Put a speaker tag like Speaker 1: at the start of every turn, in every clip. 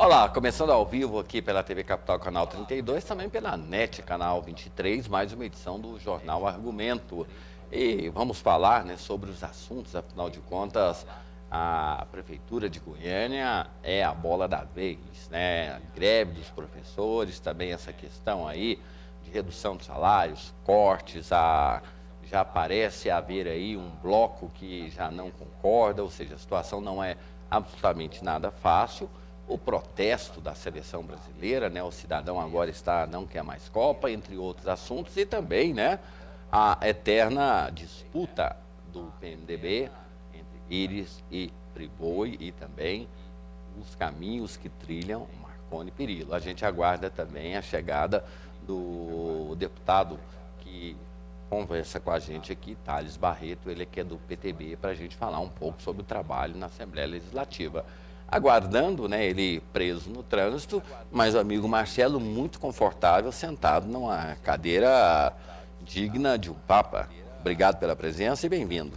Speaker 1: Olá, começando ao vivo aqui pela TV Capital Canal 32, também pela NET Canal 23, mais uma edição do Jornal Argumento. E vamos falar, né, sobre os assuntos, afinal de contas, a Prefeitura de Goiânia é a bola da vez, né? A greve dos professores, também essa questão aí de redução de salários, cortes, já parece haver aí um bloco que já não concorda, ou seja, a situação não é absolutamente nada fácil. O protesto da seleção brasileira, né? O cidadão agora não quer mais Copa, entre outros assuntos, e também, né, a eterna disputa do PMDB entre Íris e Friboi e também os caminhos que trilham Marconi Perillo. A gente aguarda também a chegada do deputado que conversa com a gente aqui, Thales Barreto, ele que é do PTB, para a gente falar um pouco sobre o trabalho na Assembleia Legislativa. Aguardando, né, ele preso no trânsito, mas o amigo Marcelo muito confortável, sentado numa cadeira digna de um papa. Obrigado pela presença e bem-vindo.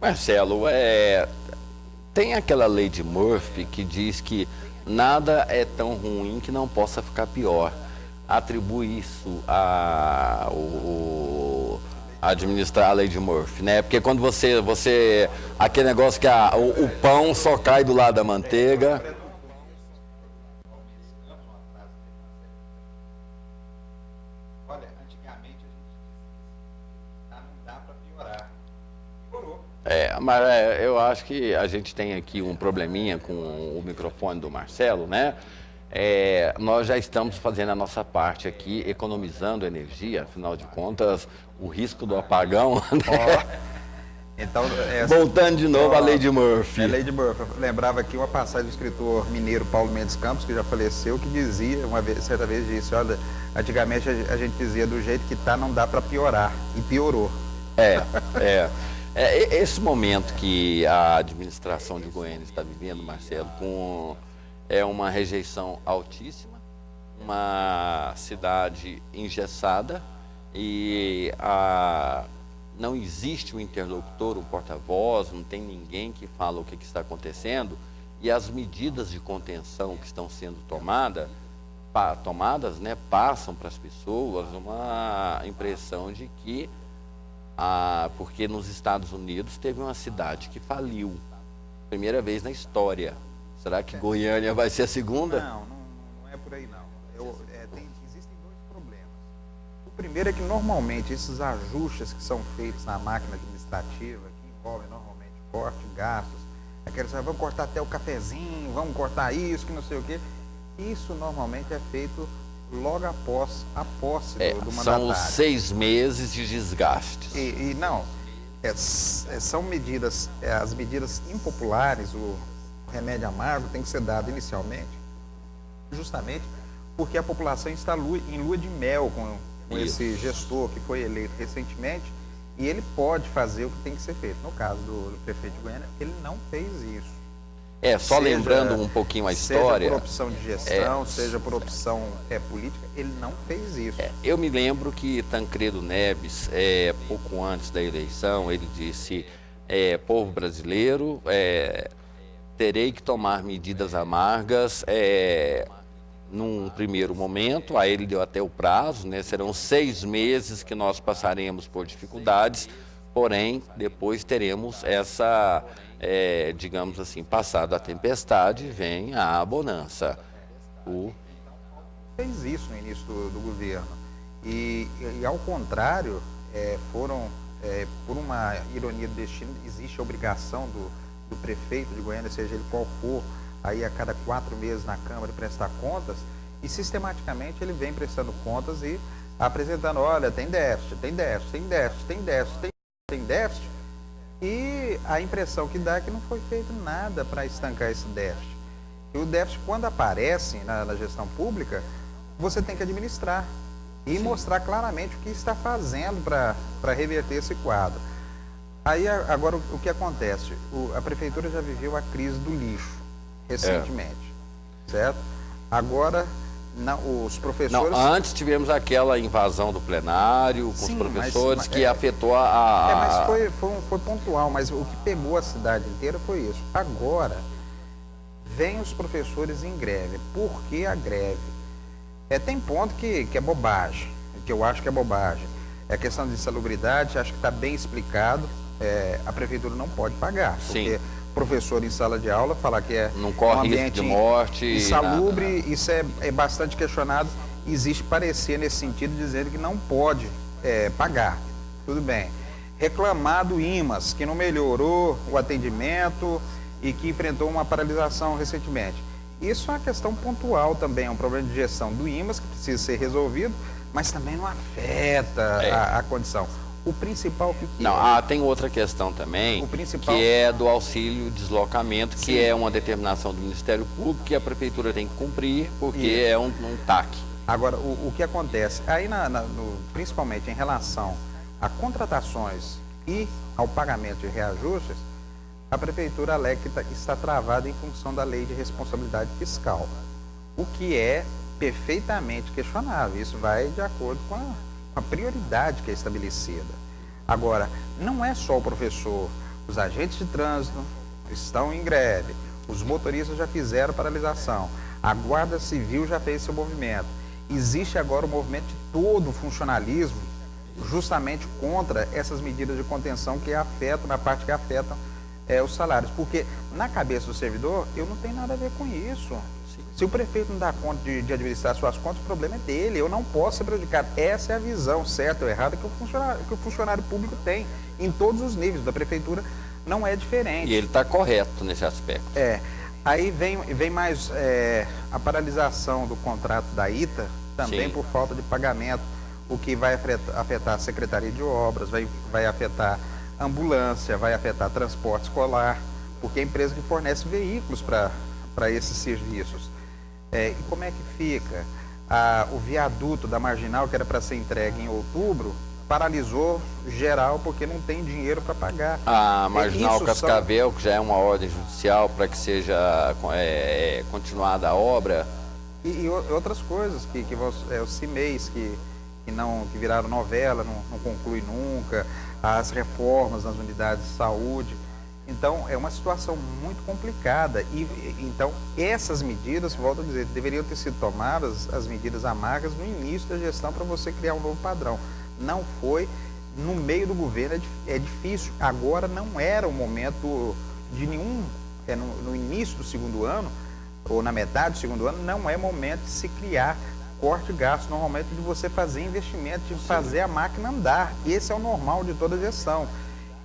Speaker 1: Marcelo, tem aquela lei de Murphy que diz que nada é tão ruim que não possa ficar pior. Atribui isso a administrar a lei de Murphy, né? Porque quando aquele negócio que o pão só cai do lado da manteiga. Mas eu acho que a gente tem aqui um probleminha com o microfone do Marcelo, né? Nós já estamos fazendo a nossa parte aqui, economizando energia, afinal de contas, o risco do apagão, né?
Speaker 2: Então,
Speaker 1: voltando de novo à lei de Murphy.
Speaker 2: A lei de Murphy. Eu lembrava aqui uma passagem do escritor mineiro Paulo Mendes Campos, que já faleceu, que dizia, certa vez disse, olha, antigamente a gente dizia do jeito que tá, não dá para piorar, e piorou.
Speaker 1: Esse momento que a administração de Goiânia está vivendo, Marcelo, é uma rejeição altíssima, uma cidade engessada e não existe um interlocutor, um porta-voz, não tem ninguém que fala o que está acontecendo, e as medidas de contenção que estão sendo tomadas, né, passam para as pessoas uma impressão de que porque nos Estados Unidos teve uma cidade que faliu, primeira vez na história. Será que Goiânia vai ser a segunda?
Speaker 2: Não é por aí não. Existem dois problemas. O primeiro é que normalmente esses ajustes que são feitos na máquina administrativa, que envolvem normalmente corte, gastos, vamos cortar até o cafezinho, vamos cortar isso, que não sei o quê, isso normalmente é feito logo após a posse do mandatário.
Speaker 1: São 6 meses de desgastes.
Speaker 2: São medidas, as medidas impopulares, o remédio amargo tem que ser dado inicialmente, justamente porque a população está em lua de mel com esse gestor que foi eleito recentemente, e ele pode fazer o que tem que ser feito. No caso do prefeito de Goiânia, ele não fez isso.
Speaker 1: Lembrando um pouquinho a história.
Speaker 2: Seja por opção de gestão, seja por opção política, ele não fez isso.
Speaker 1: Eu me lembro que Tancredo Neves, pouco antes da eleição, ele disse, povo brasileiro, terei que tomar medidas amargas num primeiro momento, aí ele deu até o prazo, né? Serão 6 meses que nós passaremos por dificuldades, porém, depois teremos digamos assim, passada a tempestade, vem a bonança.
Speaker 2: Fez isso no início do governo. E ao contrário, por uma ironia do destino, existe a obrigação do prefeito de Goiânia, seja ele qual for, aí a cada 4 meses na Câmara, prestar contas, e sistematicamente ele vem prestando contas e apresentando, olha, tem déficit, tem déficit, tem déficit, tem déficit, tem déficit, e a impressão que dá é que não foi feito nada para estancar esse déficit. E o déficit, quando aparece na gestão pública, você tem que administrar e mostrar claramente o que está fazendo para reverter esse quadro. Aí, agora, o que acontece? A prefeitura já viveu a crise do lixo recentemente. certo? Agora, os professores...
Speaker 1: Não, antes tivemos aquela invasão do plenário com
Speaker 2: Sim,
Speaker 1: os professores que afetou
Speaker 2: mas foi pontual, mas o que pegou a cidade inteira foi isso. Agora, vem os professores em greve. Por que a greve? Tem ponto que é bobagem, que eu acho que é bobagem. É a questão de insalubridade, acho que está bem explicado. A prefeitura não pode pagar, porque
Speaker 1: Sim.
Speaker 2: Professor em sala de aula falar que
Speaker 1: não corre
Speaker 2: um ambiente
Speaker 1: risco de morte,
Speaker 2: insalubre,
Speaker 1: nada.
Speaker 2: isso é bastante questionado. Existe parecer nesse sentido dizendo que não pode pagar. Tudo bem. Reclamar do IMAS, que não melhorou o atendimento e que enfrentou uma paralisação recentemente. Isso é uma questão pontual também, é um problema de gestão do IMAS que precisa ser resolvido, mas também não afeta a condição. O principal
Speaker 1: tem outra questão também, que é do auxílio deslocamento,
Speaker 2: Sim.
Speaker 1: que é uma determinação do Ministério Público que a prefeitura tem que cumprir, porque é um TAC.
Speaker 2: Agora, o que acontece, aí principalmente em relação a contratações e ao pagamento de reajustes, a prefeitura alega que está travada em função da lei de responsabilidade fiscal, o que é perfeitamente questionável. Isso vai de acordo com a prioridade que é estabelecida. Agora, não é só o professor, os agentes de trânsito estão em greve, os motoristas já fizeram paralisação, a Guarda Civil já fez seu movimento. Existe agora o movimento de todo o funcionalismo justamente contra essas medidas de contenção que afetam, na parte que afetam os salários. Porque na cabeça do servidor, eu não tenho nada a ver com isso. Se o prefeito não dá conta de administrar suas contas, o problema é dele. Eu não posso ser prejudicado. Essa é a visão certa ou errada que o funcionário público tem em todos os níveis. Da prefeitura não é diferente.
Speaker 1: E ele está correto nesse aspecto.
Speaker 2: Aí vem mais a paralisação do contrato da ITA, também
Speaker 1: Sim.
Speaker 2: por falta de pagamento, o que vai afetar a Secretaria de Obras, vai afetar a ambulância, vai afetar transporte escolar, porque é a empresa que fornece veículos para esses serviços. E como é que fica? O viaduto da Marginal, que era para ser entregue em outubro, paralisou geral porque não tem dinheiro para pagar.
Speaker 1: A Marginal Cascavel, que já é uma ordem judicial para que seja continuada a obra.
Speaker 2: E outras coisas, os CIMEIs que viraram novela, não conclui nunca, as reformas nas unidades de saúde. Então, é uma situação muito complicada. Então, essas medidas, volto a dizer, deveriam ter sido tomadas, as medidas amargas, no início da gestão para você criar um novo padrão. Não foi. No meio do governo é difícil. Agora não era o momento de nenhum... no início do segundo ano, ou na metade do segundo ano, não é momento de se criar corte de gasto. Normalmente de você fazer investimento, de fazer a máquina andar. Esse é o normal de toda gestão.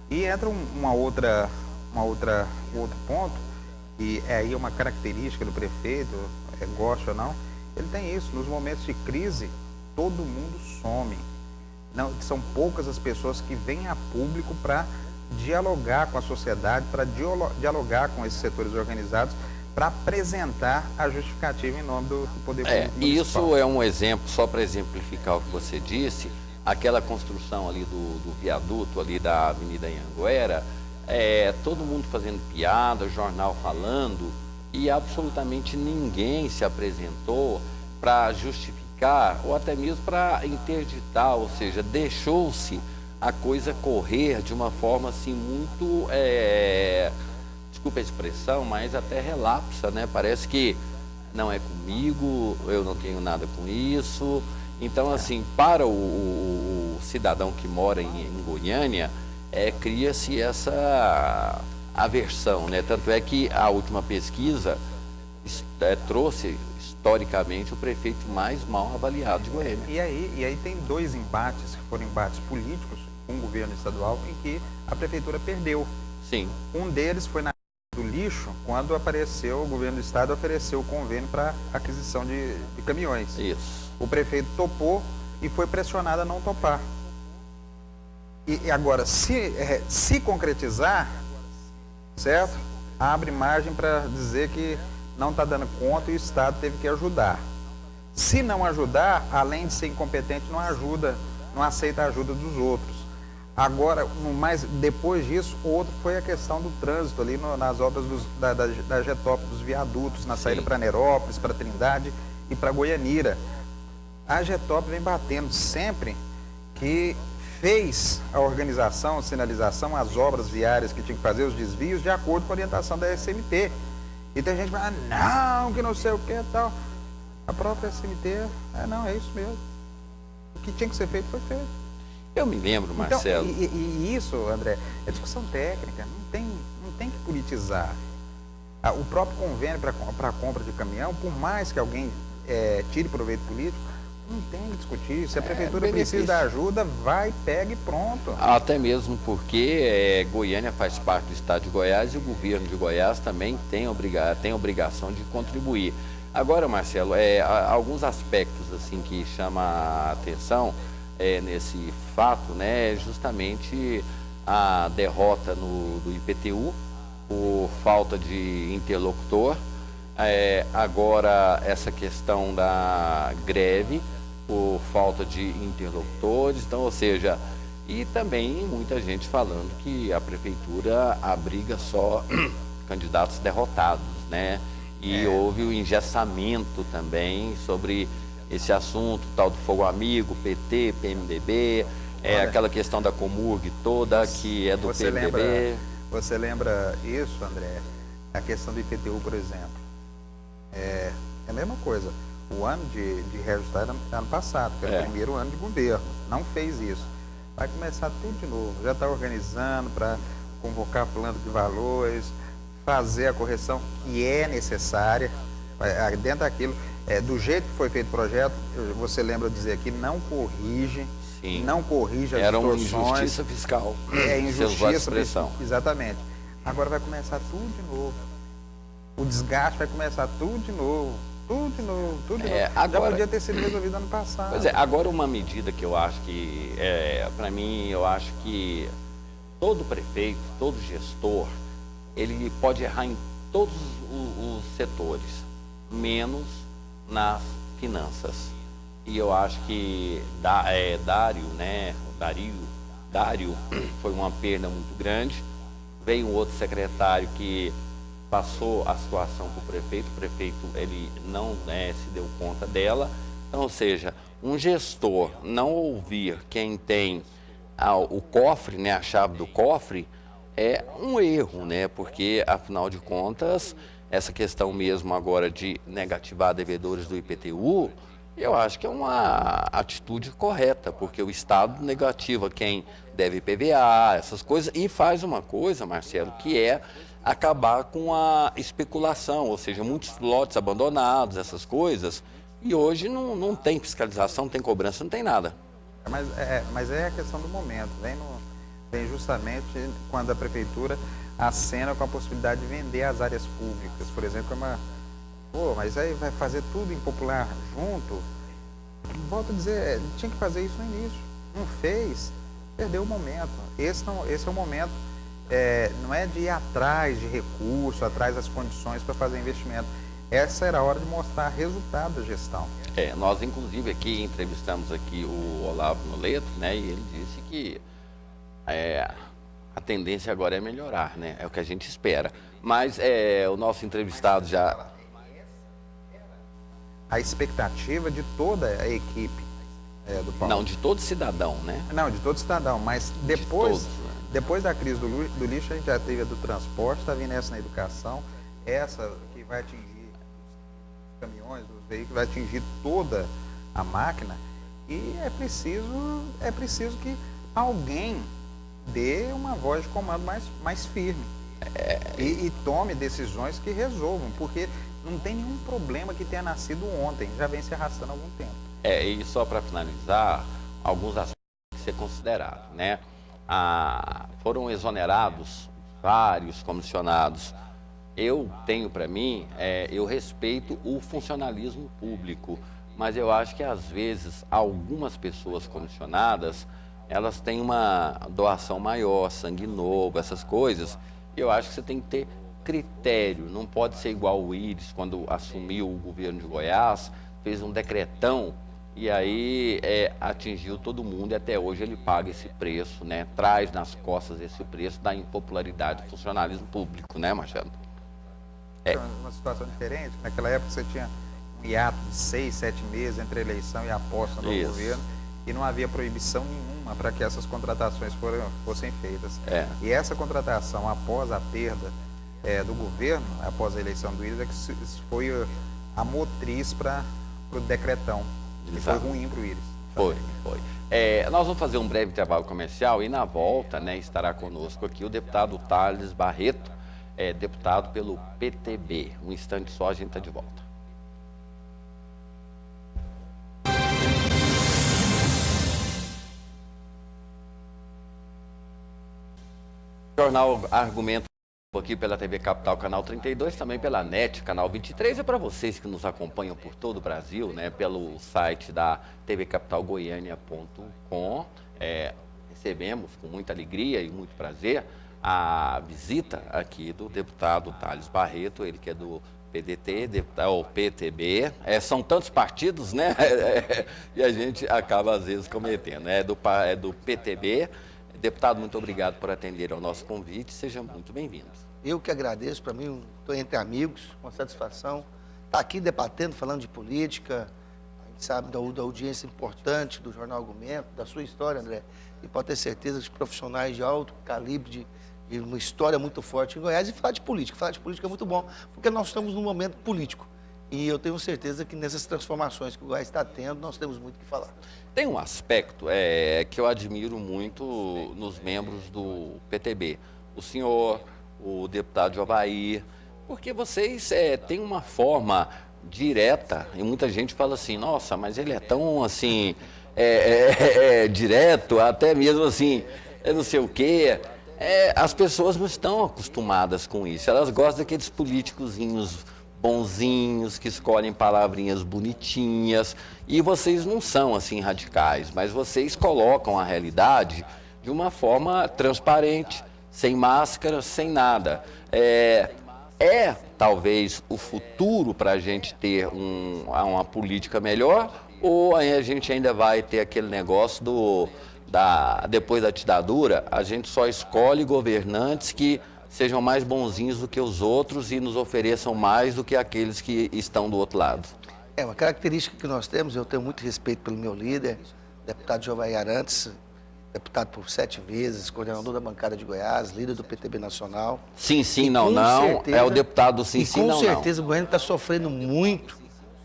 Speaker 2: E entra um outro ponto, e aí é uma característica do prefeito, goste ou não, ele tem isso. Nos momentos de crise, todo mundo some. Não, são poucas as pessoas que vêm a público para dialogar com a sociedade, para dialogar com esses setores organizados, para apresentar a justificativa em nome do poder público municipal.
Speaker 1: Isso é um exemplo, só para exemplificar o que você disse, aquela construção ali do viaduto ali da Avenida Anhanguera, todo mundo fazendo piada, jornal falando, e absolutamente ninguém se apresentou para justificar ou até mesmo para interditar, ou seja, deixou-se a coisa correr de uma forma assim muito, desculpa a expressão, mas até relapsa, né? Parece que não é comigo, eu não tenho nada com isso. Então, assim, para o cidadão que mora em Goiânia, cria-se essa aversão, né? Tanto é que a última pesquisa trouxe, historicamente, o prefeito mais mal avaliado de Goiânia.
Speaker 2: E aí tem dois embates, que foram embates políticos, com o governo estadual, em que a prefeitura perdeu.
Speaker 1: Sim.
Speaker 2: Um deles foi na do lixo, quando o governo do estado ofereceu o convênio para aquisição de caminhões.
Speaker 1: Isso.
Speaker 2: O prefeito topou e foi pressionado a não topar. E agora, se concretizar, certo? Abre margem para dizer que não está dando conta e o Estado teve que ajudar. Se não ajudar, além de ser incompetente, não aceita a ajuda dos outros. Agora, mas depois disso, outro foi a questão do trânsito ali nas obras da Getop, dos viadutos, na saída para Nerópolis, para Trindade e para Goianira. A Getop vem batendo sempre que fez a organização, a sinalização, as obras viárias que tinha que fazer, os desvios, de acordo com a orientação da SMT. E tem gente que fala, não, que não sei o que e tal. A própria SMT, não, é isso mesmo. O que tinha que ser feito foi feito.
Speaker 1: Eu me lembro, Marcelo.
Speaker 2: Então, e isso, André, é discussão técnica, não tem que politizar. O próprio convênio para a compra de caminhão, por mais que alguém tire proveito político, não tem que discutir. Se a prefeitura precisa da ajuda, vai, pega e pronto.
Speaker 1: Até mesmo porque Goiânia faz parte do estado de Goiás e o governo de Goiás também tem obrigação de contribuir. Agora, Marcelo, alguns aspectos assim que chamam a atenção nesse fato, né, justamente a derrota do IPTU por falta de interlocutor, agora essa questão da greve por falta de interlocutores, então, ou seja, e também muita gente falando que a prefeitura abriga só candidatos derrotados, né, e houve o engessamento também sobre esse assunto, tal do Fogo Amigo, PT, PMDB, aquela questão da Comurg toda, que é do PMDB.
Speaker 2: Você lembra isso, André? A questão do IPTU, por exemplo. É a mesma coisa. O ano de reajustar era ano passado, que era o primeiro ano de governo. Não fez isso. Vai começar tudo de novo. Já está organizando para convocar plano de valores, fazer a correção que é necessária, dentro daquilo. Do jeito que foi feito o projeto, você lembra de dizer aqui, não corrige, não corrige as
Speaker 1: Era uma
Speaker 2: distorções.
Speaker 1: injustiça fiscal.
Speaker 2: Injustiça, exatamente. Agora vai começar tudo de novo. O desgaste vai começar tudo de novo. Tudo de novo.
Speaker 1: Agora,
Speaker 2: já podia ter sido resolvido ano passado.
Speaker 1: Pois agora uma medida que eu acho que, para mim, eu acho que todo prefeito, todo gestor, ele pode errar em todos os setores, menos nas finanças. E eu acho que Dário foi uma perda muito grande. Veio um outro secretário que passou a situação para o prefeito ele não se deu conta dela. Então, ou seja, um gestor não ouvir quem tem o cofre, né, a chave do cofre, é um erro, né? Porque, afinal de contas, essa questão mesmo agora de negativar devedores do IPTU, eu acho que é uma atitude correta, porque o Estado negativa quem deve IPVA, essas coisas, e faz uma coisa, Marcelo, que é acabar com a especulação, ou seja, muitos lotes abandonados, essas coisas, e hoje não tem fiscalização, não tem cobrança, não tem nada.
Speaker 2: Mas é a questão do momento, vem justamente quando a prefeitura acena com a possibilidade de vender as áreas públicas, por exemplo, mas aí vai fazer tudo impopular junto. Volto a dizer, tinha que fazer isso no início. Não fez, perdeu o momento. Esse é o momento, não é de ir atrás de recurso, atrás das condições para fazer investimento. Essa era a hora de mostrar resultado da gestão.
Speaker 1: Nós, inclusive, aqui entrevistamos aqui o Olavo Noleto, né, e ele disse que a tendência agora é melhorar, né? É o que a gente espera. Mas o nosso entrevistado já...
Speaker 2: A expectativa de toda a equipe do Paulo.
Speaker 1: Não, de todo cidadão, né?
Speaker 2: Não, de todo cidadão, mas depois da crise do lixo, a gente já teve a do transporte, está vindo essa na educação, essa que vai atingir os caminhões, os veículos, vai atingir toda a máquina, e é preciso que alguém dê uma voz de comando mais firme e tome decisões que resolvam, porque não tem nenhum problema que tenha nascido ontem, já vem se arrastando há algum tempo.
Speaker 1: E só para finalizar, alguns aspectos que ser considerados, né? Foram exonerados vários comissionados. Eu tenho para mim, eu respeito o funcionalismo público, mas eu acho que às vezes algumas pessoas comissionadas, elas têm uma doação maior, sangue novo, essas coisas. Eu acho que você tem que ter critério, não pode ser igual o Íris, quando assumiu o governo de Goiás, fez um decretão e aí atingiu todo mundo e até hoje ele paga esse preço, né? Traz nas costas esse preço da impopularidade do funcionalismo público, né, Marcelo?
Speaker 2: Uma situação diferente, naquela época você tinha um hiato de 6, 7 meses entre a eleição e a posse do novo governo, e não havia proibição nenhuma para que essas contratações fossem feitas. E essa contratação após a perda do governo, após a eleição do Íris, é que foi a motriz para o decretão. E foi ruim para o Íris.
Speaker 1: Foi. Nós vamos fazer um breve intervalo comercial e na volta, né, estará conosco aqui o deputado Thales Barreto, deputado pelo PTB. Um instante só, a gente está de volta. Jornal Argumento aqui pela TV Capital, canal 32, também pela NET, canal 23, e para vocês que nos acompanham por todo o Brasil, né, pelo site da tvcapitalgoiania.com, recebemos com muita alegria e muito prazer a visita aqui do deputado Thales Barreto, ele que é do PDT, o PTB, são tantos partidos, né, e a gente acaba às vezes cometendo, é do PTB. Deputado, muito obrigado por atender ao nosso convite. Seja muito bem-vindo.
Speaker 3: Eu que agradeço, para mim, estou entre amigos, uma satisfação. Estar aqui debatendo, falando de política, a gente sabe da audiência importante do Jornal Argumento, da sua história, André, e pode ter certeza de profissionais de alto calibre, de uma história muito forte em Goiás, e falar de política. Falar de política é muito bom, porque nós estamos num momento político. E eu tenho certeza que nessas transformações que o Goiás está tendo, nós temos muito o que falar.
Speaker 1: Tem um aspecto que eu admiro muito nos membros do PTB. O senhor, o deputado Jovair, porque vocês têm uma forma direta, e muita gente fala assim, nossa, mas ele é tão assim, direto, até mesmo assim, não sei o quê. As pessoas não estão acostumadas com isso, elas gostam daqueles políticozinhos bonzinhos, que escolhem palavrinhas bonitinhas, e vocês não são assim radicais, mas vocês colocam a realidade de uma forma transparente, sem máscara, sem nada. Talvez o futuro para a gente ter uma política melhor, ou a gente ainda vai ter aquele negócio depois da ditadura, a gente só escolhe governantes que sejam mais bonzinhos do que os outros e nos ofereçam mais do que aqueles que estão do outro lado.
Speaker 3: Uma característica que nós temos, eu tenho muito respeito pelo meu líder, deputado Jovair Arantes, deputado por 7 vezes, coordenador da bancada de Goiás, líder do PTB Nacional.
Speaker 1: Sim, não, certeza, é o deputado sim, não, não.
Speaker 3: Com certeza o Goiânia está sofrendo muito,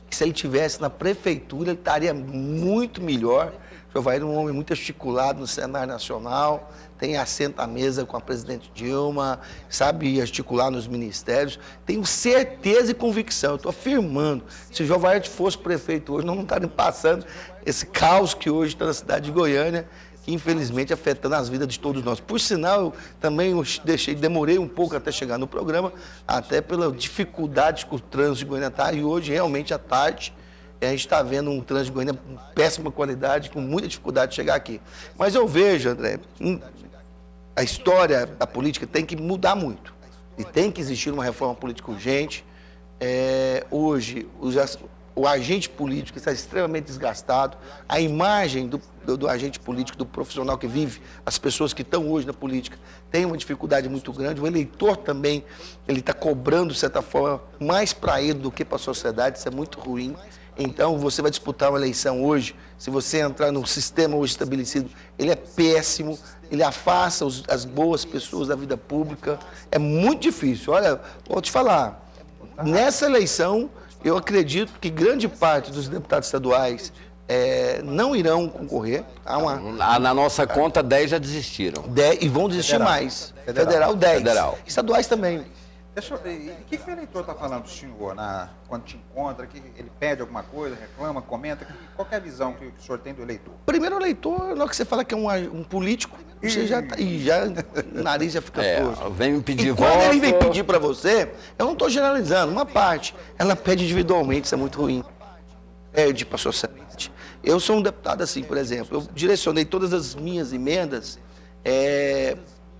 Speaker 3: que se ele estivesse na prefeitura, ele estaria muito melhor. Jovair é um homem muito articulado no cenário nacional, tem assento à mesa com a presidente Dilma, sabe articular nos ministérios. Tenho certeza e convicção, eu estou afirmando, se o Jovair fosse prefeito hoje, não estaria passando esse caos que hoje está na cidade de Goiânia, infelizmente afetando as vidas de todos nós. Por sinal, eu também demorei um pouco até chegar no programa, até pela dificuldade que o trânsito de Goiânia está, e hoje realmente à tarde, a gente está vendo um trânsito de Goiânia com péssima qualidade, com muita dificuldade de chegar aqui. Mas eu vejo, André, a história da política tem que mudar muito. E tem que existir uma reforma política urgente. Hoje, o agente político está extremamente desgastado. A imagem do agente político, do profissional que vive, as pessoas que estão hoje na política, tem uma dificuldade muito grande. O eleitor também, ele está cobrando, de certa forma, mais para ele do que para a sociedade. Isso é muito ruim. Então, você vai disputar uma eleição hoje, se você entrar num sistema hoje estabelecido, ele é péssimo, ele afasta as boas pessoas da vida pública, é muito difícil. Olha, vou te falar, nessa eleição, eu acredito que grande parte dos deputados estaduais não irão concorrer.
Speaker 1: Na nossa conta, 10 já desistiram.
Speaker 3: 10, e vão desistir mais. Federal 10.
Speaker 1: Federal.
Speaker 3: Estaduais também.
Speaker 2: O que o eleitor está falando do senhor quando te encontra? Que ele pede alguma coisa, reclama, comenta? Qual é a visão que o senhor tem do eleitor?
Speaker 3: Primeiro, o eleitor, na hora que você fala que é um político, você já o nariz já fica torto.
Speaker 1: Vem me pedir voto.
Speaker 3: Quando ele vem pedir para você, eu não estou generalizando, uma parte, ela pede individualmente, isso é muito ruim. Pede para a sociedade. Eu sou um deputado assim, por exemplo, eu direcionei todas as minhas emendas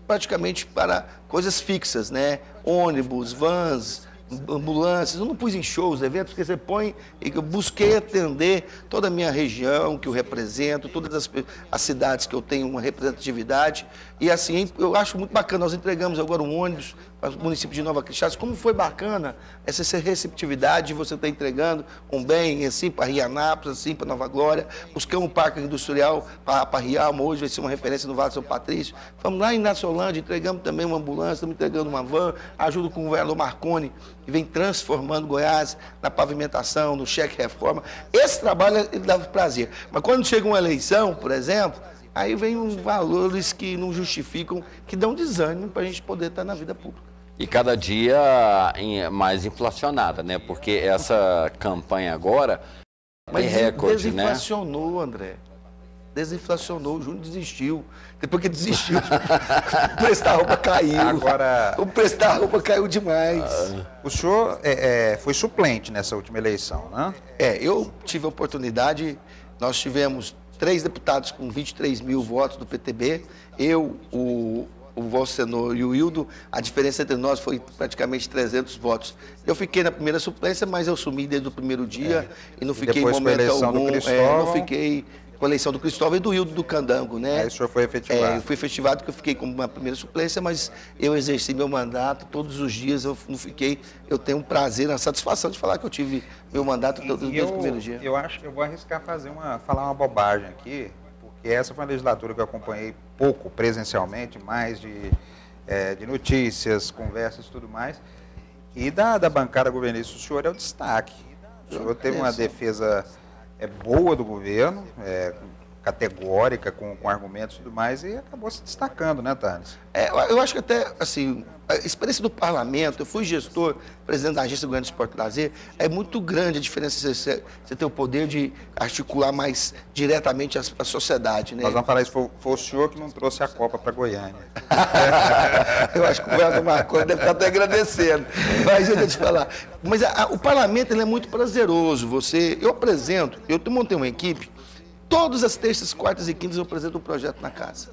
Speaker 3: praticamente para coisas fixas, né? Ônibus, vans, ambulâncias, eu não pus em shows, eventos, porque você põe, eu busquei atender toda a minha região que eu represento, todas as cidades que eu tenho uma representatividade, e assim, eu acho muito bacana, nós entregamos agora um ônibus para o município de Nova Cristales, como foi bacana essa receptividade de você estar entregando um bem, assim, para Rianápolis, assim, para Nova Glória, buscamos um parque industrial para Rialma, hoje vai ser uma referência no Vale de São Patrício, fomos lá em Naçolândia, entregamos também uma ambulância, estamos entregando uma van, ajudo com o governador Marconi, que vem transformando Goiás na pavimentação, no cheque reforma. Esse trabalho ele dá prazer. Mas quando chega uma eleição, por exemplo, aí vem valores que não justificam, que dão desânimo para a gente poder estar na vida pública.
Speaker 1: E cada dia mais inflacionada, né? Porque essa campanha agora tem recorde, né?
Speaker 3: Desinflacionou, André. Desinflacionou, o Júnior desistiu. Depois que desistiu, o preço da roupa caiu.
Speaker 2: Agora,
Speaker 3: o preço da roupa caiu demais.
Speaker 2: o senhor foi suplente nessa última eleição, né?
Speaker 3: Eu tive a oportunidade, nós tivemos 3 deputados com 23 mil votos do PTB, eu, o Valsenor e o Hildo, a diferença entre nós foi praticamente 300 votos. Eu fiquei na primeira suplência, mas eu sumi desde o primeiro dia e não fiquei em momento algum. Não fiquei com a eleição do Cristóvão e do Hildo do Candango, né?
Speaker 2: Aí o senhor foi efetivado.
Speaker 3: Eu fui efetivado porque eu fiquei como uma primeira suplência, mas eu exerci meu mandato todos os dias, eu não fiquei, eu tenho um prazer, uma satisfação de falar que eu tive meu mandato desde o primeiro dia.
Speaker 2: Eu acho que eu vou arriscar falar uma bobagem aqui, porque essa foi uma legislatura que eu acompanhei pouco presencialmente, mais de notícias, conversas e tudo mais. E da bancada governista, o senhor é o destaque. O senhor teve uma defesa boa do governo, categórica, com argumentos e tudo mais, e acabou se destacando, né, Thales?
Speaker 3: Eu acho que até, assim, a experiência do parlamento, eu fui gestor, presidente da Agência do Governo do Esporte e Lazer, é muito grande a diferença de você ter o poder de articular mais diretamente a sociedade, né?
Speaker 2: Nós vamos falar isso, foi o senhor que não trouxe a Copa para Goiânia.
Speaker 3: Eu acho que o governador Marconi deve estar até agradecendo, mas deixa eu te falar. Mas o parlamento ele é muito prazeroso, eu montei uma equipe, todas as terças, quartas e quintas eu apresento um projeto na casa.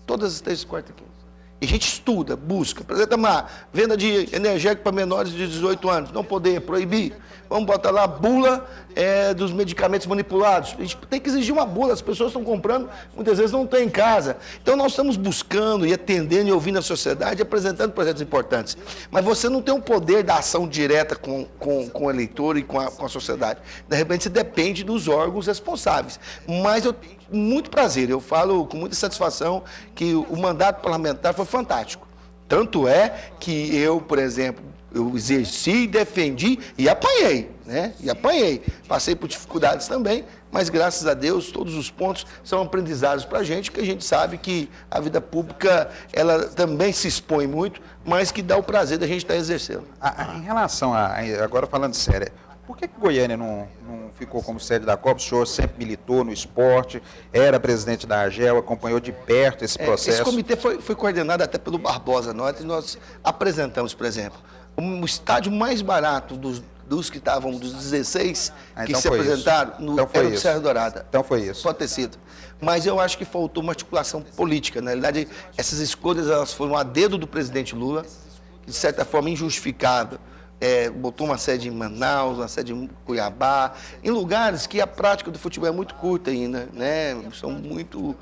Speaker 3: Todas as terças, quartas e quintas. E a gente estuda, busca, apresenta uma venda de energético para menores de 18 anos, não poder, proibir. Vamos botar lá a bula dos medicamentos manipulados. A gente tem que exigir uma bula, as pessoas estão comprando, muitas vezes não tem em casa. Então nós estamos buscando e atendendo e ouvindo a sociedade, apresentando projetos importantes. Mas você não tem o poder da ação direta com o eleitor e com a sociedade. De repente você depende dos órgãos responsáveis. Mas eu tenho muito prazer, eu falo com muita satisfação que o mandato parlamentar foi fantástico. Tanto é que eu, por exemplo, eu exerci, defendi e apanhei, né? E apanhei. Passei por dificuldades também, mas graças a Deus todos os pontos são aprendizados para a gente, que a gente sabe que a vida pública, ela também se expõe muito, mas que dá o prazer da gente estar exercendo.
Speaker 2: Em relação agora falando sério, por que Goiânia não ficou como sede da Copa? O senhor sempre militou no esporte, era presidente da AGEL, acompanhou de perto esse processo.
Speaker 3: Esse comitê foi coordenado até pelo Barbosa Norte, e nós apresentamos, por exemplo, o estádio mais barato dos que estavam, dos 16 que se apresentaram, era do Serra Dourada.
Speaker 2: Então foi isso.
Speaker 3: Pode ter sido. Mas eu acho que faltou uma articulação política. Na realidade, essas escolhas elas foram a dedo do presidente Lula, que de certa forma injustificável. Botou uma sede em Manaus, uma sede em Cuiabá, em lugares que a prática do futebol é muito curta ainda, né? São muito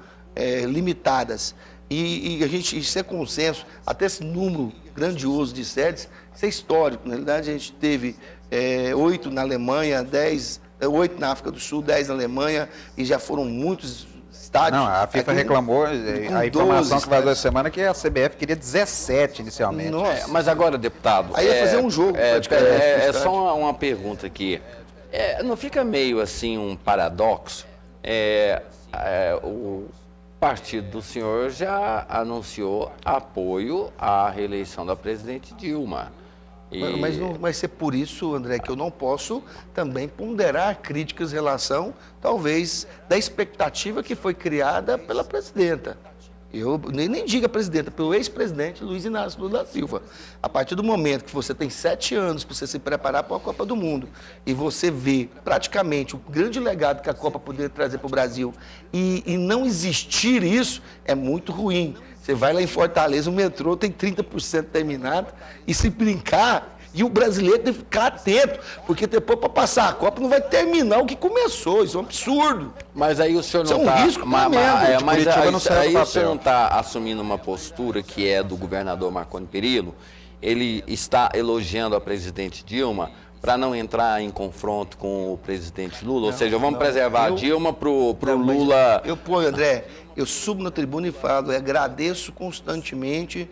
Speaker 3: limitadas. E a gente, isso é consenso, até esse número grandioso de sedes, isso é histórico. Na realidade, a gente teve 8 na Alemanha, 8 na África do Sul, 10 na Alemanha, e já foram muitos estádios.
Speaker 2: Não, a FIFA reclamou, a informação que vazou essa semana que a CBF queria 17 inicialmente.
Speaker 1: Mas agora, deputado...
Speaker 3: Aí ia fazer um jogo, praticamente.
Speaker 1: É só uma pergunta aqui. Não fica meio assim um paradoxo? O partido do senhor já anunciou apoio à reeleição da presidente Dilma.
Speaker 3: Mas não vai ser por isso, André, que eu não posso também ponderar críticas em relação, talvez, da expectativa que foi criada pela presidenta. Eu nem diga presidenta, pelo ex-presidente Luiz Inácio Lula da Silva. A partir do momento que você tem 7 anos para você se preparar para a Copa do Mundo e você vê praticamente o grande legado que a Copa poderia trazer para o Brasil e não existir isso, é muito ruim. Você vai lá em Fortaleza, o metrô tem 30% terminado e se brincar, E o brasileiro tem que ficar atento, porque depois para passar a Copa não vai terminar o que começou. Isso é um absurdo.
Speaker 1: Mas aí o senhor não
Speaker 3: Isso é um risco tremendo.
Speaker 1: mas
Speaker 2: Curitiba não saiu do
Speaker 1: aí o
Speaker 2: papel.
Speaker 1: senhor não está assumindo uma postura que é do governador Marconi Perillo. Ele está elogiando a presidente Dilma para não entrar em confronto com o presidente Lula. Ou seja, vamos preservar a Dilma pro Lula.
Speaker 3: André, eu subo na tribuna e falo, eu agradeço constantemente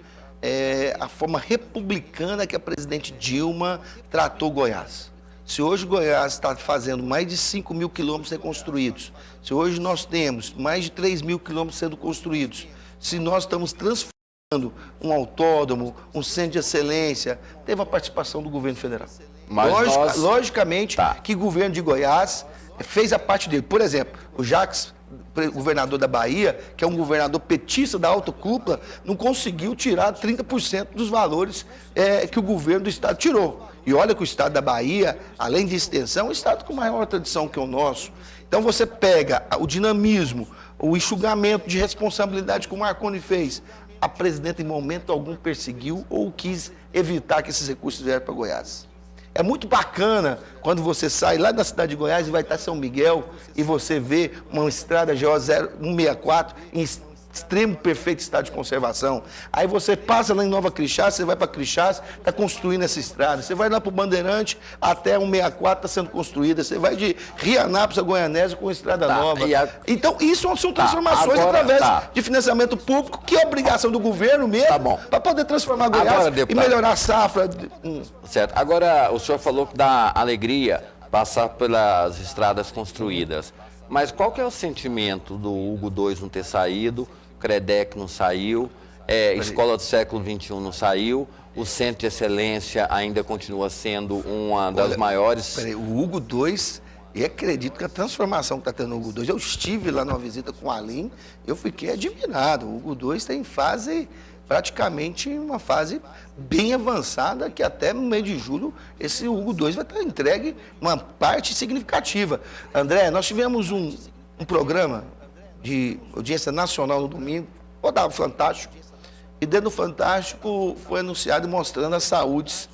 Speaker 3: a forma republicana que a presidente Dilma tratou Goiás. Se hoje Goiás está fazendo mais de 5 mil quilômetros reconstruídos, se hoje nós temos mais de 3 mil quilômetros sendo construídos, se nós estamos transformando um autódromo, um centro de excelência, teve a participação do governo federal.
Speaker 1: Mas
Speaker 3: Logicamente que o governo de Goiás fez a parte dele. Por exemplo, o Jacques, governador da Bahia, que é um governador petista da alta cúpula, não conseguiu tirar 30% dos valores que o governo do estado tirou. E olha que o estado da Bahia, além de extensão, é um estado com maior tradição que o nosso. Então você pega o dinamismo, o enxugamento de responsabilidade que o Marconi fez. A presidenta em momento algum perseguiu ou quis evitar que esses recursos vieram para Goiás. É muito bacana quando você sai lá da cidade de Goiás e vai estar São Miguel e você vê uma estrada GO 164 em extremo perfeito estado de conservação. Aí você passa lá em Nova Crixás, você vai para Crixás, está construindo essa estrada. Você vai lá para o Bandeirante, até 164 está sendo construída. Você vai de Rianápolis a Goianésia com estrada nova. Então, isso são transformações através de financiamento público, que é obrigação do governo mesmo, para poder transformar Goiás e melhorar a safra.
Speaker 1: Certo. Agora, o senhor falou que dá alegria passar pelas estradas construídas. Mas qual que é o sentimento do Hugo II não ter saído, Credec não saiu, Escola do Século XXI não saiu, o Centro de Excelência ainda continua sendo uma das maiores...
Speaker 3: O Hugo II, e acredito que a transformação que está tendo no Hugo II, eu estive lá numa visita com o Alim, eu fiquei admirado. O Hugo II está em fase, praticamente uma fase bem avançada, que até no mês de julho esse Hugo II vai estar entregue uma parte significativa. André, nós tivemos um programa de audiência nacional no domingo, rodava Fantástico, e dentro do Fantástico foi anunciado mostrando as saúdes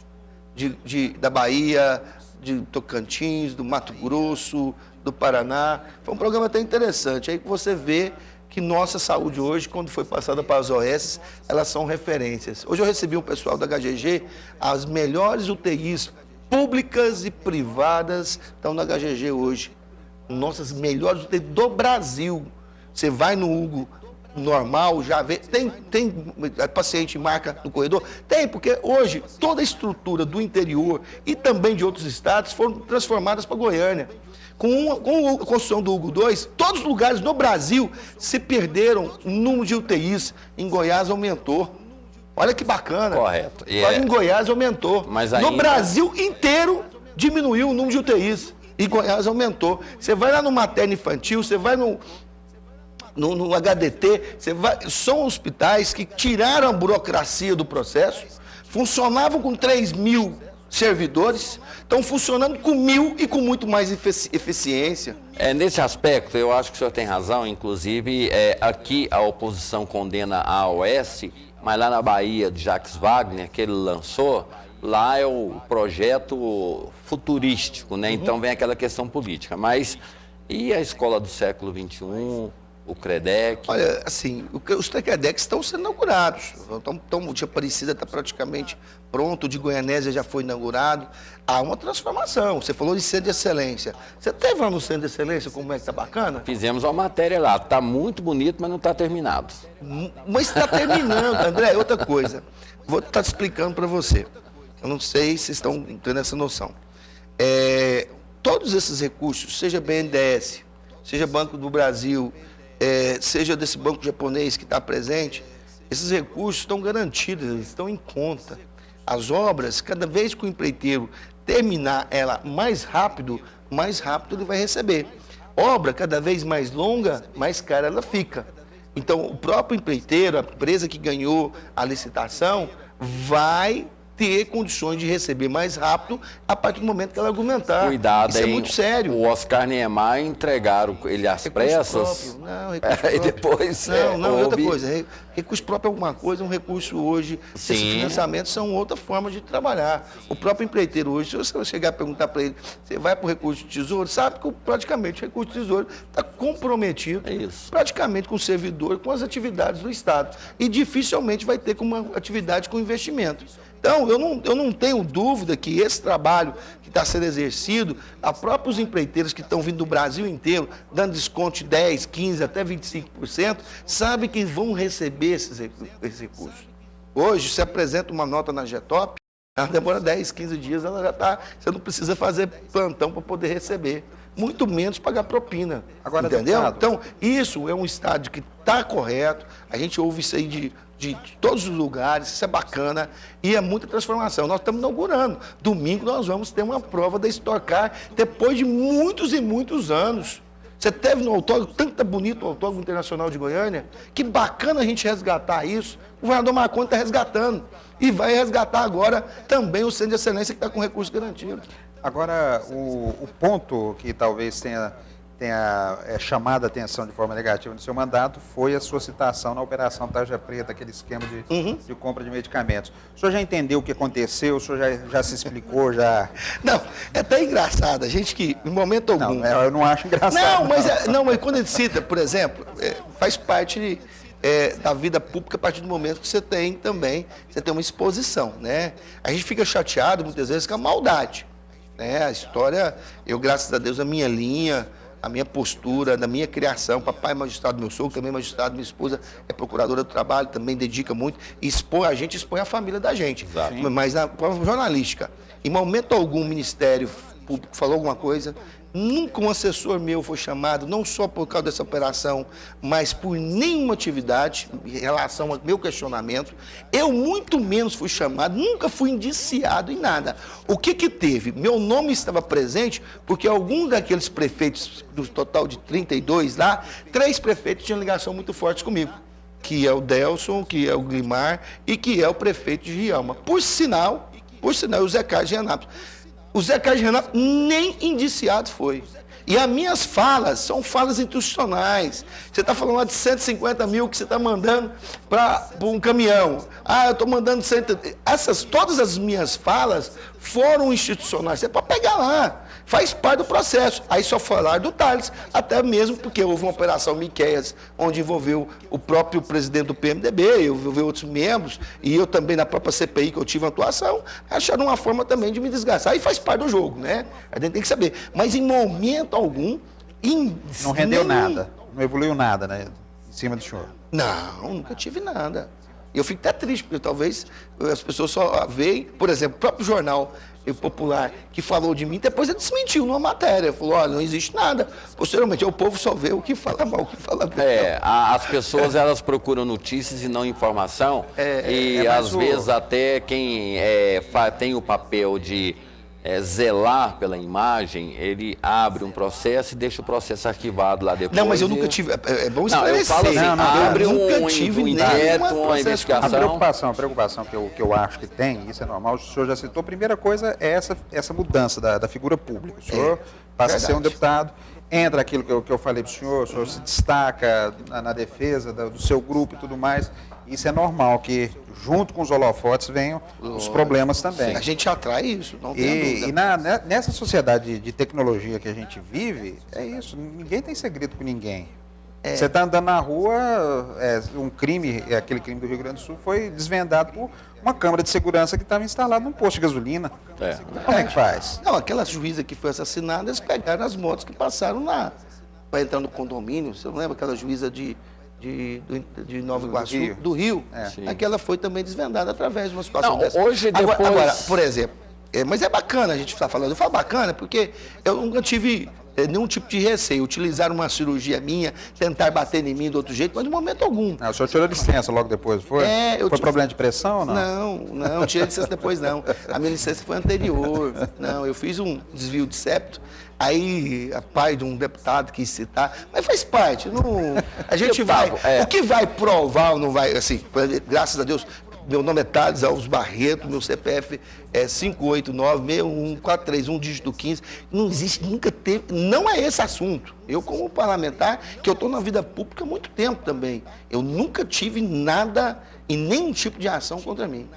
Speaker 3: da Bahia, de Tocantins, do Mato Grosso, do Paraná. Foi um programa até interessante, aí que você vê que nossa saúde hoje, quando foi passada para as OS, elas são referências. Hoje eu recebi um pessoal da HGG, as melhores UTIs públicas e privadas estão na HGG hoje. Nossas melhores UTIs do Brasil. Você vai no Hugo normal, já vê, tem paciente marca no corredor? Tem, porque hoje toda a estrutura do interior e também de outros estados foram transformadas para Goiânia. Com a construção do Hugo II, todos os lugares no Brasil se perderam o número de UTIs. Em Goiás aumentou. Olha que bacana.
Speaker 1: Correto.
Speaker 3: Em Goiás aumentou.
Speaker 1: Mas ainda...
Speaker 3: No Brasil inteiro diminuiu o número de UTIs. E Goiás aumentou. Você vai lá no materno infantil, você vai no HDT, são hospitais que tiraram a burocracia do processo, funcionavam com 3 mil servidores, estão funcionando com 1.000 e com muito mais eficiência.
Speaker 1: Nesse aspecto, eu acho que o senhor tem razão, inclusive aqui a oposição condena a AOS, mas lá na Bahia, de Jacques Wagner, que ele lançou, lá é o projeto futurístico, né? Então vem aquela questão política. Mas e a Escola do Século XXI, o Credec?
Speaker 3: Olha, assim, os Credecs estão sendo inaugurados. O de Aparecida está praticamente pronto, o de Goianésia já foi inaugurado. Há uma transformação. Você falou de centro de excelência. Você teve lá no centro de excelência, como é que está bacana?
Speaker 1: Fizemos uma matéria lá. Está muito bonito, mas não está terminado.
Speaker 3: Mas está terminando, André. Outra coisa. Vou estar te explicando para você. Eu não sei se estão tendo essa noção. Todos esses recursos, seja BNDES, seja Banco do Brasil, seja desse banco japonês que está presente, esses recursos estão garantidos, eles estão em conta. As obras, cada vez que o empreiteiro terminar ela mais rápido ele vai receber. Obra cada vez mais longa, mais cara ela fica. Então, o próprio empreiteiro, a empresa que ganhou a licitação, vai ter condições de receber mais rápido a partir do momento que ela argumentar.
Speaker 1: Cuidado,
Speaker 3: isso é muito sério.
Speaker 1: O Oscar Niemeyer entregaram ele às pressas.
Speaker 3: Não, recurso próprio.
Speaker 1: E depois.
Speaker 3: Não, outra coisa. Recurso próprio é alguma coisa, um recurso hoje.
Speaker 1: Sim.
Speaker 3: Esses financiamentos são outra forma de trabalhar. O próprio empreiteiro hoje, se você chegar a perguntar para ele, você vai para o recurso de tesouro, sabe que praticamente o recurso de tesouro está comprometido praticamente com o servidor, com as atividades do Estado. E dificilmente vai ter como uma atividade com investimento. Então, eu não tenho dúvida que esse trabalho que está sendo exercido, a próprios empreiteiros que estão vindo do Brasil inteiro, dando desconto de 10, 15, até 25%, sabem que vão receber esses recursos. Hoje, você apresenta uma nota na GETOP, ela demora 10, 15 dias, ela já está, você não precisa fazer plantão para poder receber. Muito menos pagar propina. Agora, entendeu? Deputado. Então, isso é um estádio que está correto, a gente ouve isso aí de todos os lugares, isso é bacana e é muita transformação. Nós estamos inaugurando. Domingo nós vamos ter uma prova da Storecar depois de muitos e muitos anos. Você teve no autódromo, tanto bonito o Autódromo Internacional de Goiânia, que bacana a gente resgatar isso. O governador Marconi está resgatando e vai resgatar agora também o Centro de Excelência que está com recurso garantido.
Speaker 2: Agora, o ponto que talvez tenha chamado a atenção de forma negativa no seu mandato foi a sua citação na Operação Tarja Preta, aquele esquema de compra de medicamentos. O senhor já entendeu o que aconteceu? O senhor já se explicou?
Speaker 3: Não, é até engraçado. A gente que, em momento algum...
Speaker 2: Não, eu não acho engraçado.
Speaker 3: Mas quando ele cita, por exemplo, faz parte da vida pública a partir do momento que você tem também, você tem uma exposição, né? A gente fica chateado muitas vezes com a maldade, né? A história, graças a Deus, a minha linha, a minha postura, da minha criação, papai é magistrado, meu sogro também é magistrado, minha esposa é procuradora do trabalho, também dedica muito, a gente expõe a família da gente.
Speaker 1: Exato.
Speaker 3: Mas na prova jornalística, em momento algum o Ministério Público falou alguma coisa, nunca um assessor meu foi chamado, não só por causa dessa operação, mas por nenhuma atividade em relação ao meu questionamento. Eu muito menos fui chamado, nunca fui indiciado em nada. O que teve? Meu nome estava presente porque algum daqueles prefeitos, do total de 32 lá, 3 prefeitos tinham ligação muito forte comigo, que é o Delson, que é o Glimar e que é o prefeito de Rialma. Por sinal, o Zé Carlos de Anápolis. O Zé Carlos de Renato nem indiciado foi. E as minhas falas são falas institucionais. Você está falando lá de 150 mil que você está mandando para um caminhão. Eu estou mandando... Todas as minhas falas foram institucionais. Você pode pegar lá. Faz parte do processo. Aí só falar do Thales, até mesmo porque houve uma operação Miqueias, onde envolveu o próprio presidente do PMDB, envolveu outros membros, e eu também na própria CPI que eu tive uma atuação, acharam uma forma também de me desgastar. Aí faz parte do jogo, né? A gente tem que saber. Mas em momento algum...
Speaker 2: Não rendeu nada, não evoluiu nada, né? Em cima do senhor.
Speaker 3: Não, nunca tive nada. E eu fico até triste, porque talvez as pessoas só veem, por exemplo, o próprio jornal Popular que falou de mim, depois ele desmentiu numa matéria, falou, olha, não existe nada. Posteriormente, o povo só vê o que fala mal, o que fala bem.
Speaker 1: As pessoas, elas procuram notícias e não informação, e às vezes até quem tem o papel de zelar pela imagem, ele abre um processo e deixa o processo arquivado lá depois.
Speaker 3: Não, mas eu nunca tive. É bom esclarecer.
Speaker 1: Eu falo assim, abre
Speaker 3: nunca tive
Speaker 1: inquérito, uma investigação.
Speaker 2: A preocupação que eu acho que tem, isso é normal, o senhor já citou, a primeira coisa é essa mudança da figura pública. O senhor passa a ser um deputado, entra aquilo que eu falei para o senhor se destaca na defesa do seu grupo e tudo mais. Isso é normal, que junto com os holofotes venham os problemas também.
Speaker 3: Sim. A gente atrai isso, não tem dúvida.
Speaker 2: E nessa sociedade de tecnologia que a gente vive, é isso, ninguém tem segredo com ninguém. Você está andando na rua, um crime, aquele crime do Rio Grande do Sul, foi desvendado por uma câmera de segurança que estava instalada num posto de gasolina. Como é que faz?
Speaker 3: Não, aquela juíza que foi assassinada, eles pegaram as motos que passaram lá para entrar no condomínio. Você não lembra aquela juíza de Nova Iguaçu, do Rio? Aquela foi também desvendada através de uma situação dessa.
Speaker 1: Hoje, depois...
Speaker 3: Agora, por exemplo, mas é bacana a gente estar falando. Eu falo bacana porque eu nunca tive nenhum tipo de receio. Utilizar uma cirurgia minha, tentar bater em mim de outro jeito, mas de momento algum.
Speaker 2: O senhor tirou licença logo depois, foi? Foi problema de pressão ou não?
Speaker 3: Não, tirei licença depois não. A minha licença foi anterior. Não, eu fiz um desvio de septo. Aí, a pai de um deputado quis citar, mas faz parte. A gente vai. O que vai provar ou não vai, assim, graças a Deus, Meu nome é Thales Alves Barreto, meu CPF é 589-6143, dígito 15. Não existe, nunca teve, não é esse assunto. Eu, como parlamentar, que eu estou na vida pública há muito tempo também, eu nunca tive nada e nenhum tipo de ação contra mim.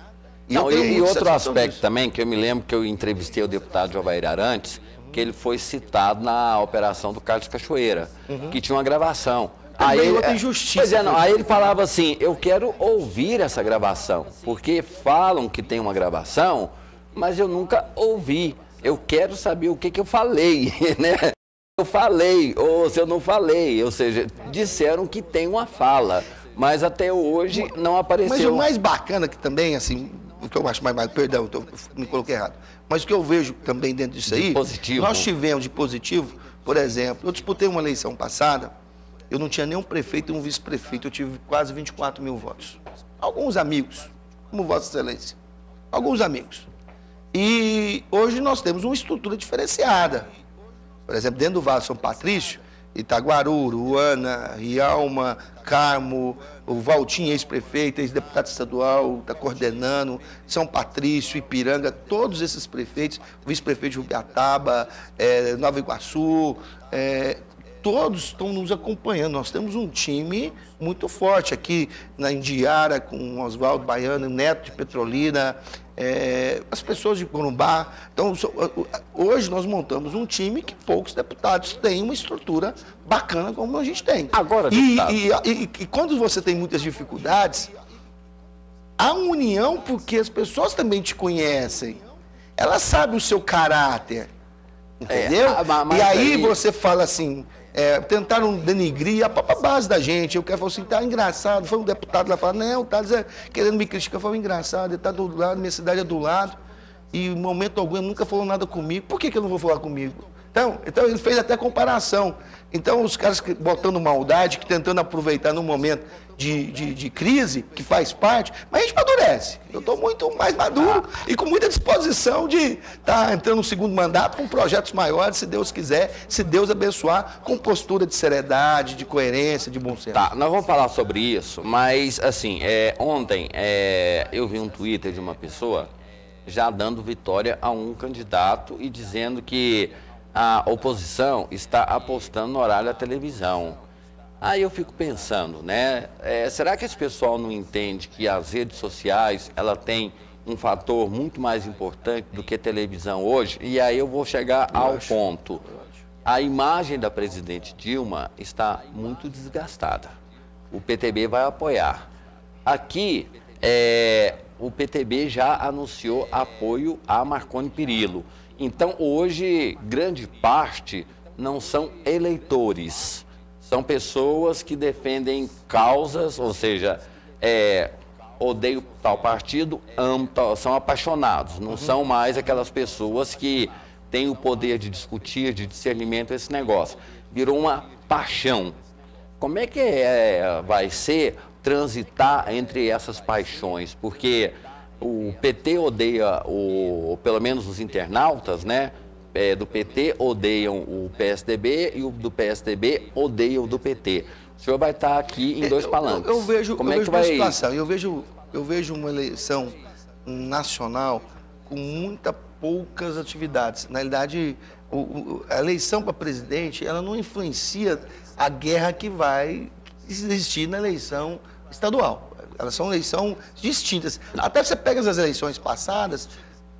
Speaker 1: Não, e outro aspecto também, que eu me lembro que eu entrevistei o deputado Jovair Arantes, que ele foi citado na operação do Carlos Cachoeira, que tinha uma gravação.
Speaker 3: Aí outra injustiça.
Speaker 1: Pois é, não, aí ele falava assim, eu quero ouvir essa gravação, porque falam que tem uma gravação, mas eu nunca ouvi. Eu quero saber o que eu falei, né? Eu falei, ou se eu não falei, ou seja, disseram que tem uma fala, mas até hoje não apareceu.
Speaker 3: Mas o mais bacana que também, assim, o que eu acho mais perdão, me coloquei errado, mas o que eu vejo também dentro disso aí,
Speaker 1: positivo.
Speaker 3: Nós tivemos de positivo, por exemplo, eu disputei uma eleição passada, eu não tinha nenhum prefeito e um vice-prefeito, eu tive quase 24 mil votos. Alguns amigos, como Vossa Excelência, alguns amigos. E hoje nós temos uma estrutura diferenciada. Por exemplo, dentro do Vale São Patrício, Itaguaru, Uruana, Rialma, Carmo, o Valtinho, ex-prefeito, ex-deputado estadual, está coordenando, São Patrício, Ipiranga, todos esses prefeitos, o vice-prefeito de Rubiataba, Nova Iguaçu, todos estão nos acompanhando. Nós temos um time muito forte aqui na Indiara, com Oswaldo Baiano, Neto de Petrolina, as pessoas de Corumbá. Então, hoje nós montamos um time que poucos deputados têm uma estrutura bacana como a gente tem.
Speaker 1: Agora,
Speaker 3: e quando você tem muitas dificuldades, há uma união porque as pessoas também te conhecem. Elas sabem o seu caráter. Entendeu?
Speaker 1: Mas
Speaker 3: e aí você fala assim, tentaram denigrir a própria base da gente. Eu quero falar assim, tá engraçado. Foi um deputado lá falar, não, o Thales querendo me criticar. Foi engraçado, ele tá do lado, minha cidade é do lado. E em momento algum ele nunca falou nada comigo. Por que eu não vou falar comigo? Então ele fez até comparação. Então os caras botando maldade, tentando aproveitar no momento de crise, que faz parte, mas a gente amadurece. Eu estou muito mais maduro e com muita disposição de estar entrando no segundo mandato com projetos maiores, se Deus quiser, se Deus abençoar, com postura de seriedade, de coerência, de bom senso.
Speaker 1: Tá, nós vamos falar sobre isso, mas assim, ontem eu vi um Twitter de uma pessoa já dando vitória a um candidato e dizendo que a oposição está apostando no horário da televisão. Aí eu fico pensando, né? Será que esse pessoal não entende que as redes sociais, ela tem um fator muito mais importante do que televisão hoje? E aí eu vou chegar ao ponto. A imagem da presidente Dilma está muito desgastada. O PTB vai apoiar. Aqui, o PTB já anunciou apoio a Marconi Perillo. Então, hoje, grande parte não são eleitores. São pessoas que defendem causas, ou seja, odeio tal partido, amo tal, são apaixonados. Não são mais aquelas pessoas que têm o poder de discutir, de discernimento, esse negócio. Virou uma paixão. Como é que vai ser transitar entre essas paixões? Porque o PT odeia, pelo menos os internautas, né? Do PT odeiam o PSDB e o do PSDB odeiam o do PT. O senhor vai estar aqui em dois palanques.
Speaker 3: Eu vejo
Speaker 1: Como
Speaker 3: uma
Speaker 1: que vai...
Speaker 3: situação. Eu vejo uma eleição nacional com poucas atividades. Na realidade, a eleição para presidente, ela não influencia a guerra que vai existir na eleição estadual. Elas são eleições distintas. Até você pega as eleições passadas,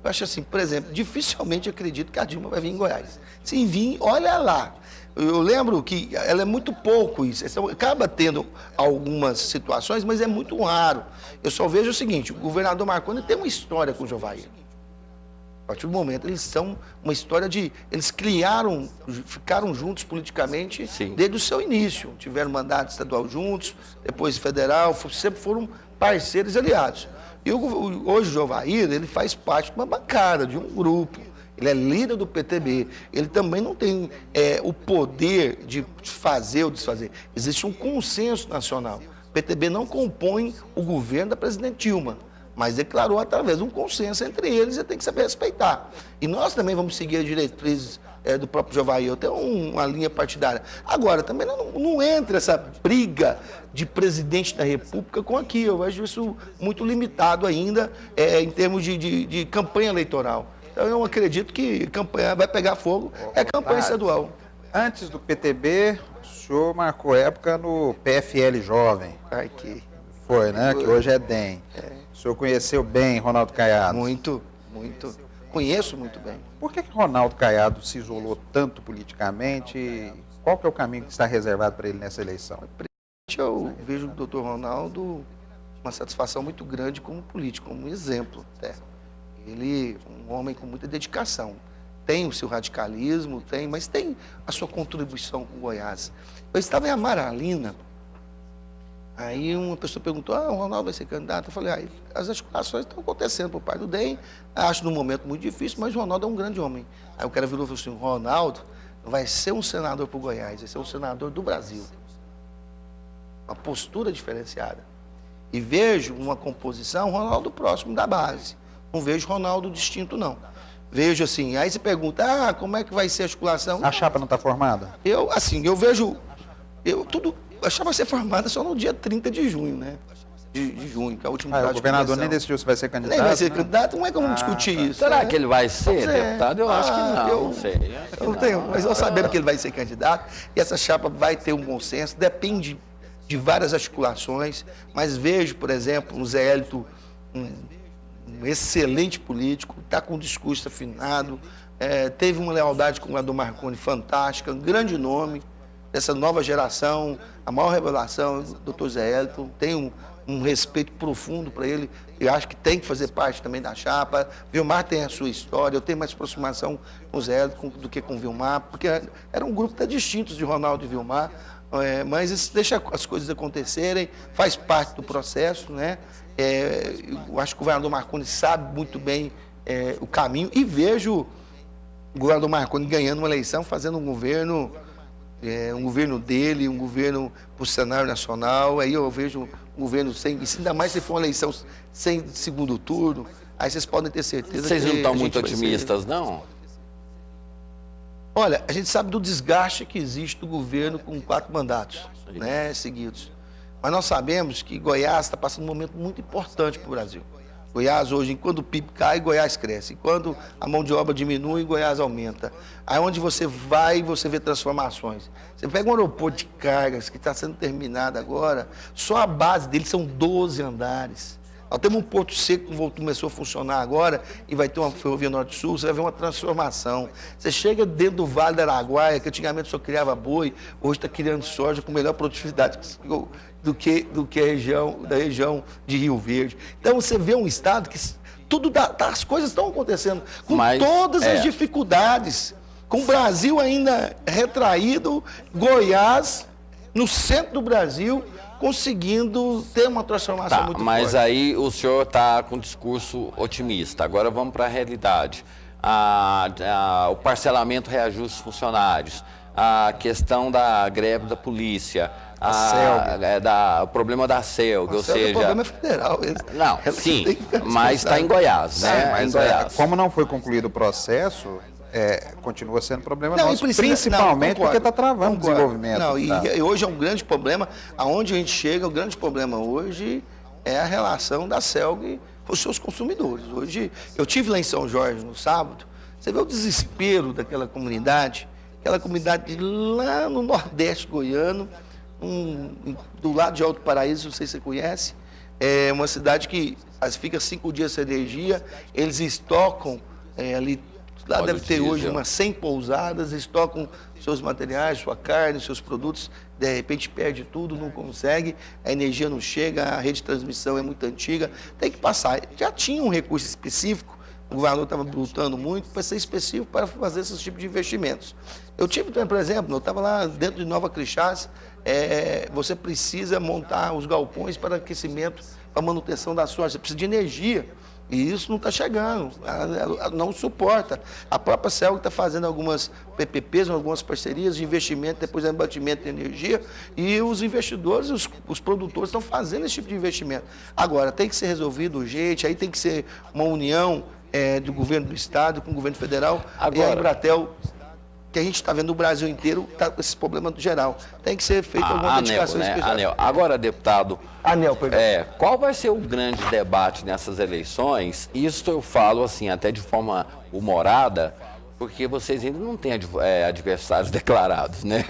Speaker 3: eu acho assim, por exemplo, dificilmente acredito que a Dilma vai vir em Goiás. Se vir, olha lá. Eu lembro que ela é muito pouco isso. Acaba tendo algumas situações, mas é muito raro. Eu só vejo o seguinte, o governador Marconi tem uma história com o Jovair. A partir do momento, eles são uma história de... Eles ficaram juntos politicamente.
Speaker 1: Sim.
Speaker 3: Desde o seu início. Tiveram mandato estadual juntos, depois federal, sempre foram parceiros e aliados. E hoje o Jovair, ele faz parte de uma bancada, de um grupo. Ele é líder do PTB. Ele também não tem o poder de fazer ou desfazer. Existe um consenso nacional. O PTB não compõe o governo da presidente Dilma. mas declarou através de um consenso entre eles e tem que saber respeitar. E nós também vamos seguir as diretrizes do próprio Jovair. Eu tenho uma linha partidária. Agora, também não entra essa briga de presidente da República com aqui. Eu vejo isso muito limitado ainda em termos de campanha eleitoral. Então, eu acredito que campanha vai pegar fogo, é campanha estadual.
Speaker 2: Antes do PTB, o senhor marcou época no PFL Jovem.
Speaker 3: Ai, que...
Speaker 2: Foi, né? Que hoje é DEM. O senhor conheceu bem Ronaldo Caiado?
Speaker 3: Muito, muito. Conheço muito bem.
Speaker 2: Por que Ronaldo Caiado se isolou tanto politicamente? E qual que é o caminho que está reservado para ele nessa eleição?
Speaker 3: Eu vejo o doutor Ronaldo uma satisfação muito grande como político, como exemplo até. Ele é um homem com muita dedicação. Tem o seu radicalismo, mas tem a sua contribuição com o Goiás. Eu estava em Amaralina. Aí uma pessoa perguntou, o Ronaldo vai ser candidato? Eu falei, as articulações estão acontecendo por parte do DEM, acho num momento muito difícil, mas o Ronaldo é um grande homem. Aí o cara virou e falou assim, o Ronaldo vai ser um senador para o Goiás, vai ser um senador do Brasil. Uma postura diferenciada. E vejo uma composição, Ronaldo próximo da base. Não vejo Ronaldo distinto, não. Vejo assim, aí você pergunta, como é que vai ser a articulação?
Speaker 2: A chapa não está formada?
Speaker 3: Eu vejo, a chapa vai ser formada só no dia 30 de junho, né? De junho, que é o último prazo
Speaker 2: o governador nem decidiu se vai ser candidato?
Speaker 3: Nem vai ser candidato, não é como discutir isso.
Speaker 1: Será
Speaker 3: né?
Speaker 1: que ele vai ser deputado? Eu acho que não, não sei.
Speaker 3: Eu não tenho, mas nós sabemos que ele vai ser candidato e essa chapa vai ter um consenso, depende de várias articulações, mas vejo, por exemplo, o Zé Hélito, um excelente político, está com um discurso afinado, teve uma lealdade com o Adão Marconi fantástica, um grande nome dessa nova geração, a maior revelação do doutor Zé Hélito, tem um respeito profundo para ele, eu acho que tem que fazer parte também da chapa. Vilmar tem a sua história, eu tenho mais aproximação com o Zé Hélito do que com o Vilmar, porque era um grupo até distintos de Ronaldo e Vilmar, mas isso deixa as coisas acontecerem, faz parte do processo, né? Eu acho que o governador Marconi sabe muito bem o caminho e vejo o governador Marconi ganhando uma eleição, fazendo um governo dele, um governo para o cenário nacional. Aí eu vejo um governo sem, ainda mais se for uma eleição sem segundo turno, aí vocês podem ter certeza
Speaker 1: Vocês
Speaker 3: que
Speaker 1: não estão muito otimistas, não?
Speaker 3: Olha, a gente sabe do desgaste que existe do governo com 4 mandatos, né, seguidos. Mas nós sabemos que Goiás está passando um momento muito importante para o Brasil. Goiás hoje, quando o PIB cai, Goiás cresce. Quando a mão de obra diminui, Goiás aumenta. Aí onde você vai, você vê transformações. Você pega um aeroporto de cargas que está sendo terminado agora, só a base dele são 12 andares. Nós temos um Porto Seco que começou a funcionar agora e vai ter uma ferrovia Norte-Sul, você vai ver uma transformação. Você chega dentro do Vale do Araguaia, que antigamente só criava boi, hoje está criando soja com melhor produtividade do que da região de Rio Verde. Então você vê um estado que as coisas estão acontecendo com todas as dificuldades, com o Brasil ainda retraído, Goiás, no centro do Brasil, conseguindo ter uma transformação muito
Speaker 1: mas
Speaker 3: forte.
Speaker 1: Aí o senhor está com um discurso otimista. Agora vamos para a realidade. O parcelamento reajuste dos funcionários, a questão da greve da polícia, o problema da CELG, ou seja...
Speaker 3: O problema é federal.
Speaker 1: Não, sim, mas está em Goiás, né?
Speaker 2: Mas como não foi concluído o processo, continua sendo problema nosso, principalmente porque está travando o desenvolvimento.
Speaker 3: E hoje é um grande problema, aonde a gente chega, o grande problema hoje é a relação da CELG com os seus consumidores. Hoje, eu tive lá em São Jorge no sábado, você vê o desespero daquela comunidade lá no Nordeste goiano, do lado de Alto Paraíso, não sei se você conhece, é uma cidade que fica 5 dias sem energia, eles estocam ali. Lá deve ter hoje umas 100 pousadas, estocam seus materiais, sua carne, seus produtos, de repente perde tudo, não consegue, a energia não chega, a rede de transmissão é muito antiga, tem que passar. Já tinha um recurso específico, o governador estava lutando muito para ser específico para fazer esses tipos de investimentos. Eu tive, por exemplo, eu estava lá dentro de Nova Crixás, você precisa montar os galpões para aquecimento, para manutenção da soja, você precisa de energia. E isso não está chegando, ela não suporta. A própria CELG está fazendo algumas PPPs, algumas parcerias de investimento, depois de abatimento de energia, e os investidores, os produtores estão fazendo esse tipo de investimento. Agora, tem que ser resolvido urgente, aí tem que ser uma união do governo do Estado com o governo federal e a Embratel, que a gente está vendo o Brasil inteiro está com esse problema geral. Tem que ser feita alguma dedicação especial.
Speaker 1: Anel. Agora, deputado,
Speaker 3: Perdão.
Speaker 1: Qual vai ser o grande debate nessas eleições? Isso eu falo assim, até de forma humorada, porque vocês ainda não têm adversários declarados, né?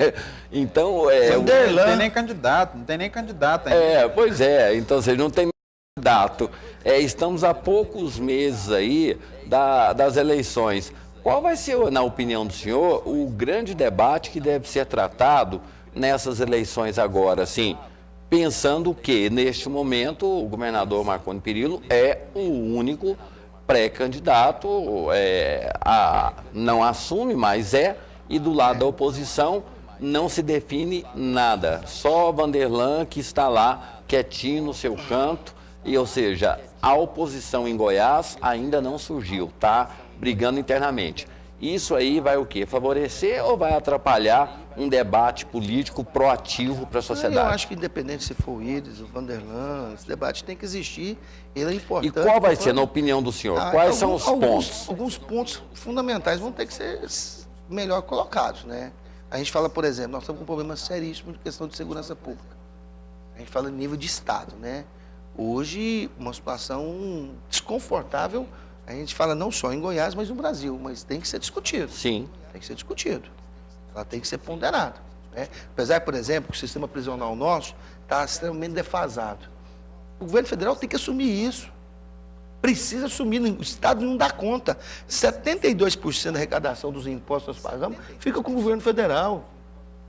Speaker 1: Então,
Speaker 2: não tem nem candidato ainda.
Speaker 1: Pois é, então vocês não têm candidato. Estamos há poucos meses aí das eleições. Qual vai ser, na opinião do senhor, o grande debate que deve ser tratado nessas eleições agora, assim, pensando que, neste momento, o governador Marconi Perillo é o único pré-candidato, não assume, mas e do lado da oposição não se define nada, só Vanderlan que está lá quietinho no seu canto, ou seja, a oposição em Goiás ainda não surgiu, tá brigando internamente. Isso aí vai o quê? Favorecer ou vai atrapalhar um debate político proativo para a sociedade?
Speaker 3: Eu acho que independente se for o Iris, o Vanderlan, esse debate tem que existir, ele é importante.
Speaker 1: E qual vai ser, na opinião do senhor? Quais são os pontos?
Speaker 3: Alguns pontos fundamentais vão ter que ser melhor colocados, né? A gente fala, por exemplo, nós estamos com um problema seríssimo de questão de segurança pública. A gente fala em nível de Estado, né? Hoje, uma situação desconfortável, a gente fala não só em Goiás, mas no Brasil, mas tem que ser discutido.
Speaker 1: Sim.
Speaker 3: Tem que ser discutido. Ela tem que ser ponderada, né? Apesar, por exemplo, que o sistema prisional nosso está extremamente defasado. O governo federal tem que assumir isso. Precisa assumir, o Estado não dá conta. 72% da arrecadação dos impostos que nós pagamos fica com o governo federal.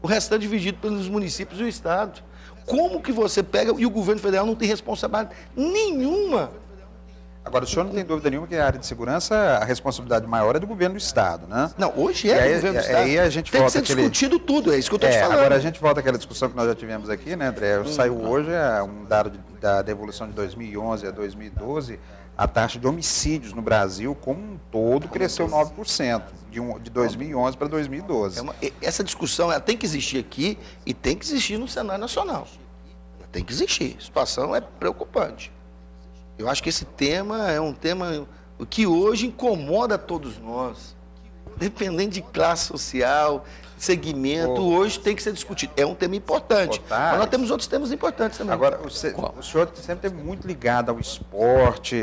Speaker 3: O restante dividido pelos municípios e o Estado. Como que você pega e o governo federal não tem responsabilidade nenhuma?
Speaker 2: Agora, o senhor não tem dúvida nenhuma que a área de segurança, a responsabilidade maior é do governo do Estado, né?
Speaker 3: Não, hoje é do governo do Estado.
Speaker 2: Aí a gente
Speaker 3: tem que ser discutido tudo, é isso que eu estou te falando.
Speaker 2: Agora a gente volta àquela discussão que nós já tivemos aqui, né, André? Saiu hoje um dado da devolução de 2011 a 2012, a taxa de homicídios no Brasil como um todo cresceu 9%, de 2011 para 2012.
Speaker 3: Essa discussão ela tem que existir aqui e tem que existir no cenário nacional. Ela tem que existir. A situação é preocupante. Eu acho que esse tema é um tema que hoje incomoda todos nós. Dependendo de classe social, segmento, hoje tem que ser discutido. É um tema importante. Mas nós temos outros temas importantes também.
Speaker 2: Agora, o senhor sempre esteve muito ligado ao esporte.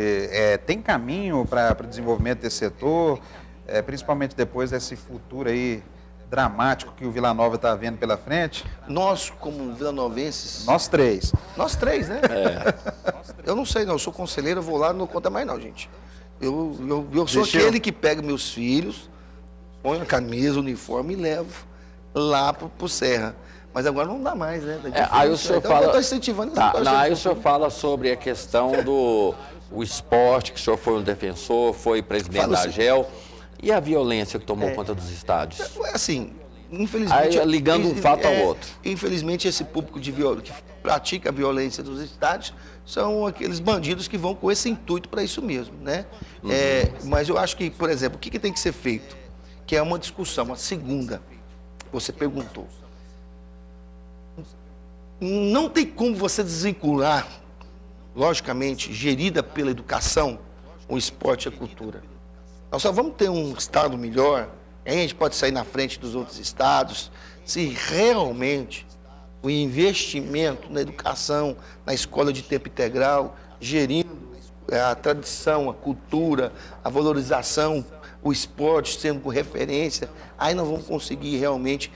Speaker 2: Tem caminho para o desenvolvimento desse setor, principalmente depois desse futuro aí dramático que o Vila Nova está vendo pela frente?
Speaker 3: Nós, como vilanovenses...
Speaker 2: Nós três.
Speaker 3: Nós três, né? Eu não sei, não. Eu sou conselheiro, eu vou lá, não conta mais não, gente. Eu sou aquele que pega meus filhos, põe a camisa, o uniforme e levo lá pro Serra. Mas agora não dá mais, né?
Speaker 1: Aí o senhor
Speaker 3: então,
Speaker 1: fala...
Speaker 3: eu estou incentivando...
Speaker 1: Aí o senhor fala sobre a questão do esporte, que o senhor foi um defensor, foi presidente da AGEL... E a violência que tomou conta dos estádios?
Speaker 3: Assim, infelizmente...
Speaker 1: Aí, ligando um fato ao outro.
Speaker 3: Infelizmente, esse público que pratica a violência dos estádios são aqueles bandidos que vão com esse intuito para isso mesmo, né? Mas eu acho que, por exemplo, o que tem que ser feito? Que é uma discussão, uma segunda. Você perguntou. Não tem como você desvincular, logicamente, gerida pela educação, o esporte e a cultura. Nós só vamos ter um estado melhor, a gente pode sair na frente dos outros estados, se realmente o investimento na educação, na escola de tempo integral, gerindo a tradição, a cultura, a valorização, o esporte sendo com referência, aí nós vamos conseguir realmente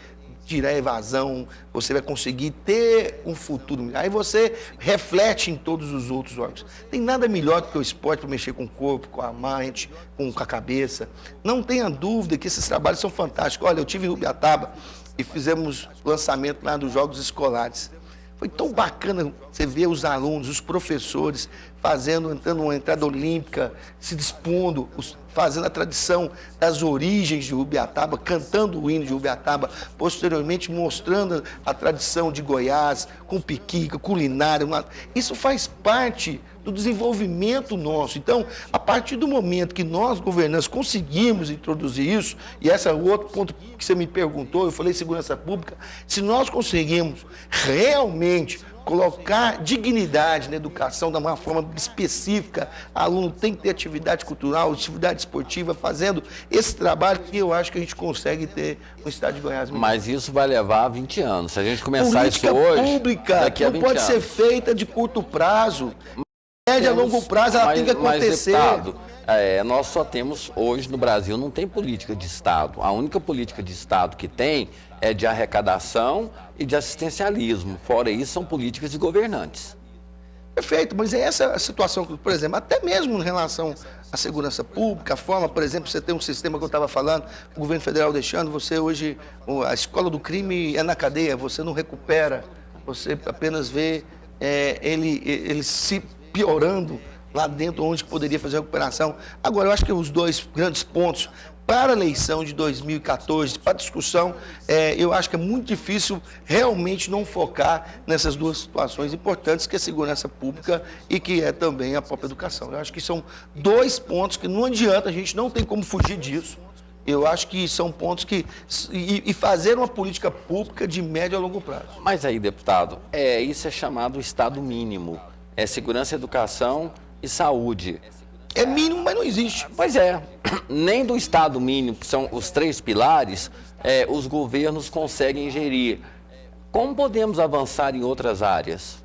Speaker 3: tirar a evasão, você vai conseguir ter um futuro. Aí você reflete em todos os outros órgãos. Tem nada melhor do que o esporte para mexer com o corpo, com a mente, com a cabeça. Não tenha dúvida que esses trabalhos são fantásticos. Olha, eu estive em Ubiataba e fizemos lançamento lá dos Jogos Escolares. Foi tão bacana você ver os alunos, os professores entrando numa entrada olímpica, se dispondo, fazendo a tradição das origens de Rubiataba, cantando o hino de Rubiataba, posteriormente mostrando a tradição de Goiás, com piquica, culinária. Isso faz parte do desenvolvimento nosso. Então, a partir do momento que nós, governantes, conseguimos introduzir isso, e esse é o outro ponto que você me perguntou, eu falei segurança pública, se nós conseguimos realmente colocar dignidade na educação de uma forma específica, aluno tem que ter atividade cultural, atividade esportiva, fazendo esse trabalho que eu acho que a gente consegue ter no estado de Goiás.
Speaker 1: Mas isso vai levar 20 anos. Se a gente começar
Speaker 3: política
Speaker 1: isso hoje,
Speaker 3: pública
Speaker 1: daqui a
Speaker 3: não
Speaker 1: 20
Speaker 3: pode
Speaker 1: anos.
Speaker 3: ser feita de curto prazo. Médio a longo prazo ela tem que acontecer.
Speaker 1: Mas, deputado, nós só temos, hoje no Brasil, não tem política de Estado. A única política de Estado que tem é de arrecadação e de assistencialismo. Fora isso, são políticas de governantes.
Speaker 3: Perfeito, mas é essa a situação, por exemplo, até mesmo em relação à segurança pública, a forma, por exemplo, você tem um sistema que eu estava falando, o governo federal deixando, você hoje, a escola do crime é na cadeia, você não recupera, você apenas vê ele se piorando lá dentro, onde poderia fazer a recuperação. Agora, eu acho que os dois grandes pontos para a eleição de 2014, para a discussão, eu acho que é muito difícil realmente não focar nessas duas situações importantes, que é a segurança pública e que é também a própria educação. Eu acho que são dois pontos que não adianta, a gente não tem como fugir disso. Eu acho que são pontos que... E fazer uma política pública de médio a longo prazo.
Speaker 1: Mas aí, deputado, isso é chamado Estado mínimo. É segurança, educação e saúde.
Speaker 3: É mínimo, mas não existe.
Speaker 1: Pois é, nem do Estado mínimo, que são os 3 pilares, os governos conseguem gerir. Como podemos avançar em outras áreas?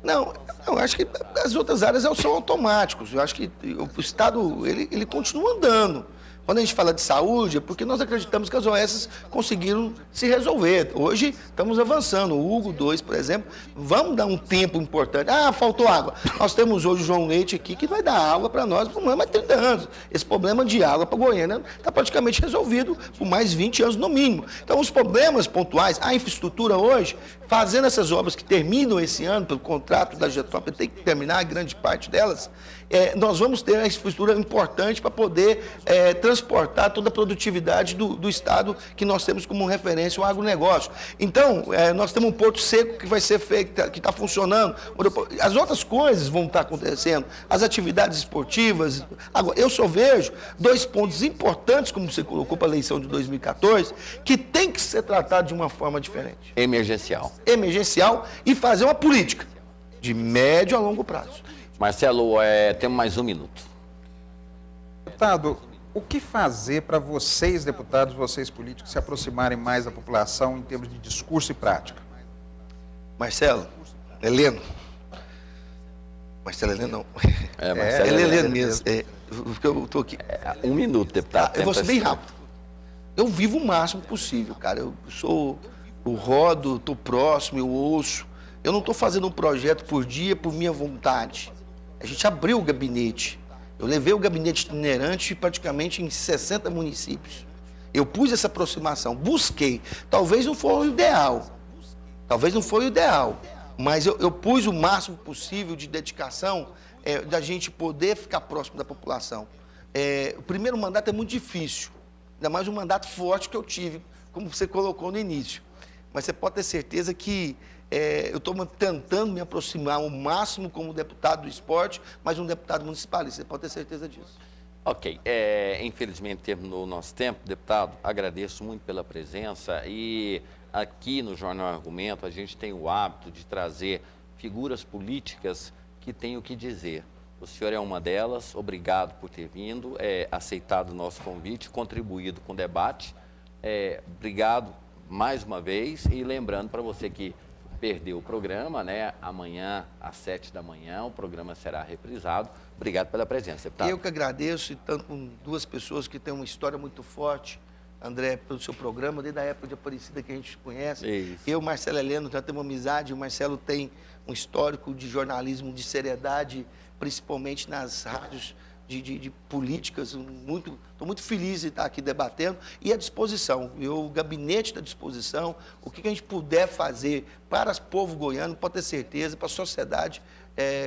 Speaker 3: Não, eu acho que as outras áreas são automáticos. Eu acho que o Estado, ele continua andando. Quando a gente fala de saúde, é porque nós acreditamos que as OS conseguiram se resolver. Hoje estamos avançando. O Hugo 2, por exemplo, vamos dar um tempo importante. Ah, faltou água. Nós temos hoje o João Leite aqui, que vai dar água para nós por mais 30 anos. Esse problema de água para Goiânia está praticamente resolvido por mais 20 anos no mínimo. Então, os problemas pontuais, a infraestrutura hoje, fazendo essas obras que terminam esse ano, pelo contrato da Getop, tem que terminar a grande parte delas, nós vamos ter uma infraestrutura importante para poder transportar toda a produtividade do Estado que nós temos como referência o agronegócio. Então, nós temos um porto seco que vai ser feito, que está funcionando. As outras coisas vão estar acontecendo, as atividades esportivas. Agora, eu só vejo 2 pontos importantes, como você colocou para a eleição de 2014, que tem que ser tratado de uma forma diferente.
Speaker 1: Emergencial.
Speaker 3: Emergencial e fazer uma política de médio a longo prazo.
Speaker 1: Marcelo, temos mais 1 minuto.
Speaker 2: Deputado, o que fazer para vocês, deputados, vocês políticos, se aproximarem mais da população em termos de discurso e prática?
Speaker 3: Marcelo, Heleno. Marcelo Heleno, não.
Speaker 1: Marcelo
Speaker 3: Heleno mesmo. Eu estou aqui.
Speaker 1: 1 minuto, deputado.
Speaker 3: Eu vou ser bem rápido. Eu vivo o máximo possível, cara. Eu rodo, estou próximo, eu ouço. Eu não estou fazendo um projeto por dia por minha vontade. A gente abriu o gabinete. Eu levei o gabinete itinerante praticamente em 60 municípios. Eu pus essa aproximação, busquei. Talvez não foi o ideal. Mas eu pus o máximo possível de dedicação da gente poder ficar próximo da população. O primeiro mandato é muito difícil. Ainda mais um mandato forte que eu tive, como você colocou no início. Mas você pode ter certeza que eu estou tentando me aproximar ao máximo como deputado do esporte, mas um deputado municipalista, você pode ter certeza disso.
Speaker 1: Ok, infelizmente terminou o nosso tempo, deputado, agradeço muito pela presença e aqui no Jornal Argumento a gente tem o hábito de trazer figuras políticas que têm o que dizer. O senhor é uma delas, obrigado por ter vindo, aceitado o nosso convite, contribuído com o debate, obrigado mais uma vez e lembrando para você que perdeu o programa, né? Amanhã, às 7 da manhã, o programa será reprisado. Obrigado pela presença, deputado.
Speaker 3: Eu que agradeço, e tanto com 2 pessoas que têm uma história muito forte, André, pelo seu programa, desde a época de Aparecida que a gente conhece.
Speaker 1: Isso.
Speaker 3: Eu, Marcelo Heleno, já temos uma amizade, o Marcelo tem um histórico de jornalismo de seriedade, principalmente nas rádios de políticas. Estou muito feliz de estar aqui debatendo e à disposição. O gabinete está à disposição. O que a gente puder fazer para o povo goiano, pode ter certeza, para a sociedade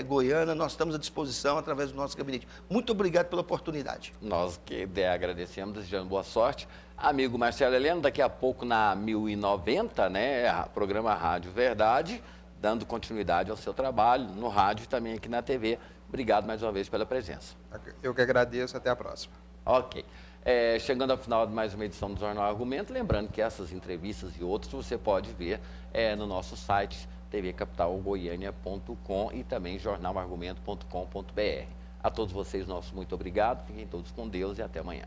Speaker 3: goiana, nós estamos à disposição através do nosso gabinete. Muito obrigado pela oportunidade.
Speaker 1: Nós que agradecemos, desejando boa sorte. Amigo Marcelo Heleno, daqui a pouco na 1090, né, programa Rádio Verdade, dando continuidade ao seu trabalho no rádio e também aqui na TV. Obrigado mais uma vez pela presença.
Speaker 2: Eu que agradeço, até a próxima.
Speaker 1: Ok. Chegando ao final de mais uma edição do Jornal Argumento, lembrando que essas entrevistas e outras você pode ver no nosso site tvcapitalgoiania.com e também jornalargumento.com.br. A todos vocês, nosso muito obrigado, fiquem todos com Deus e até amanhã.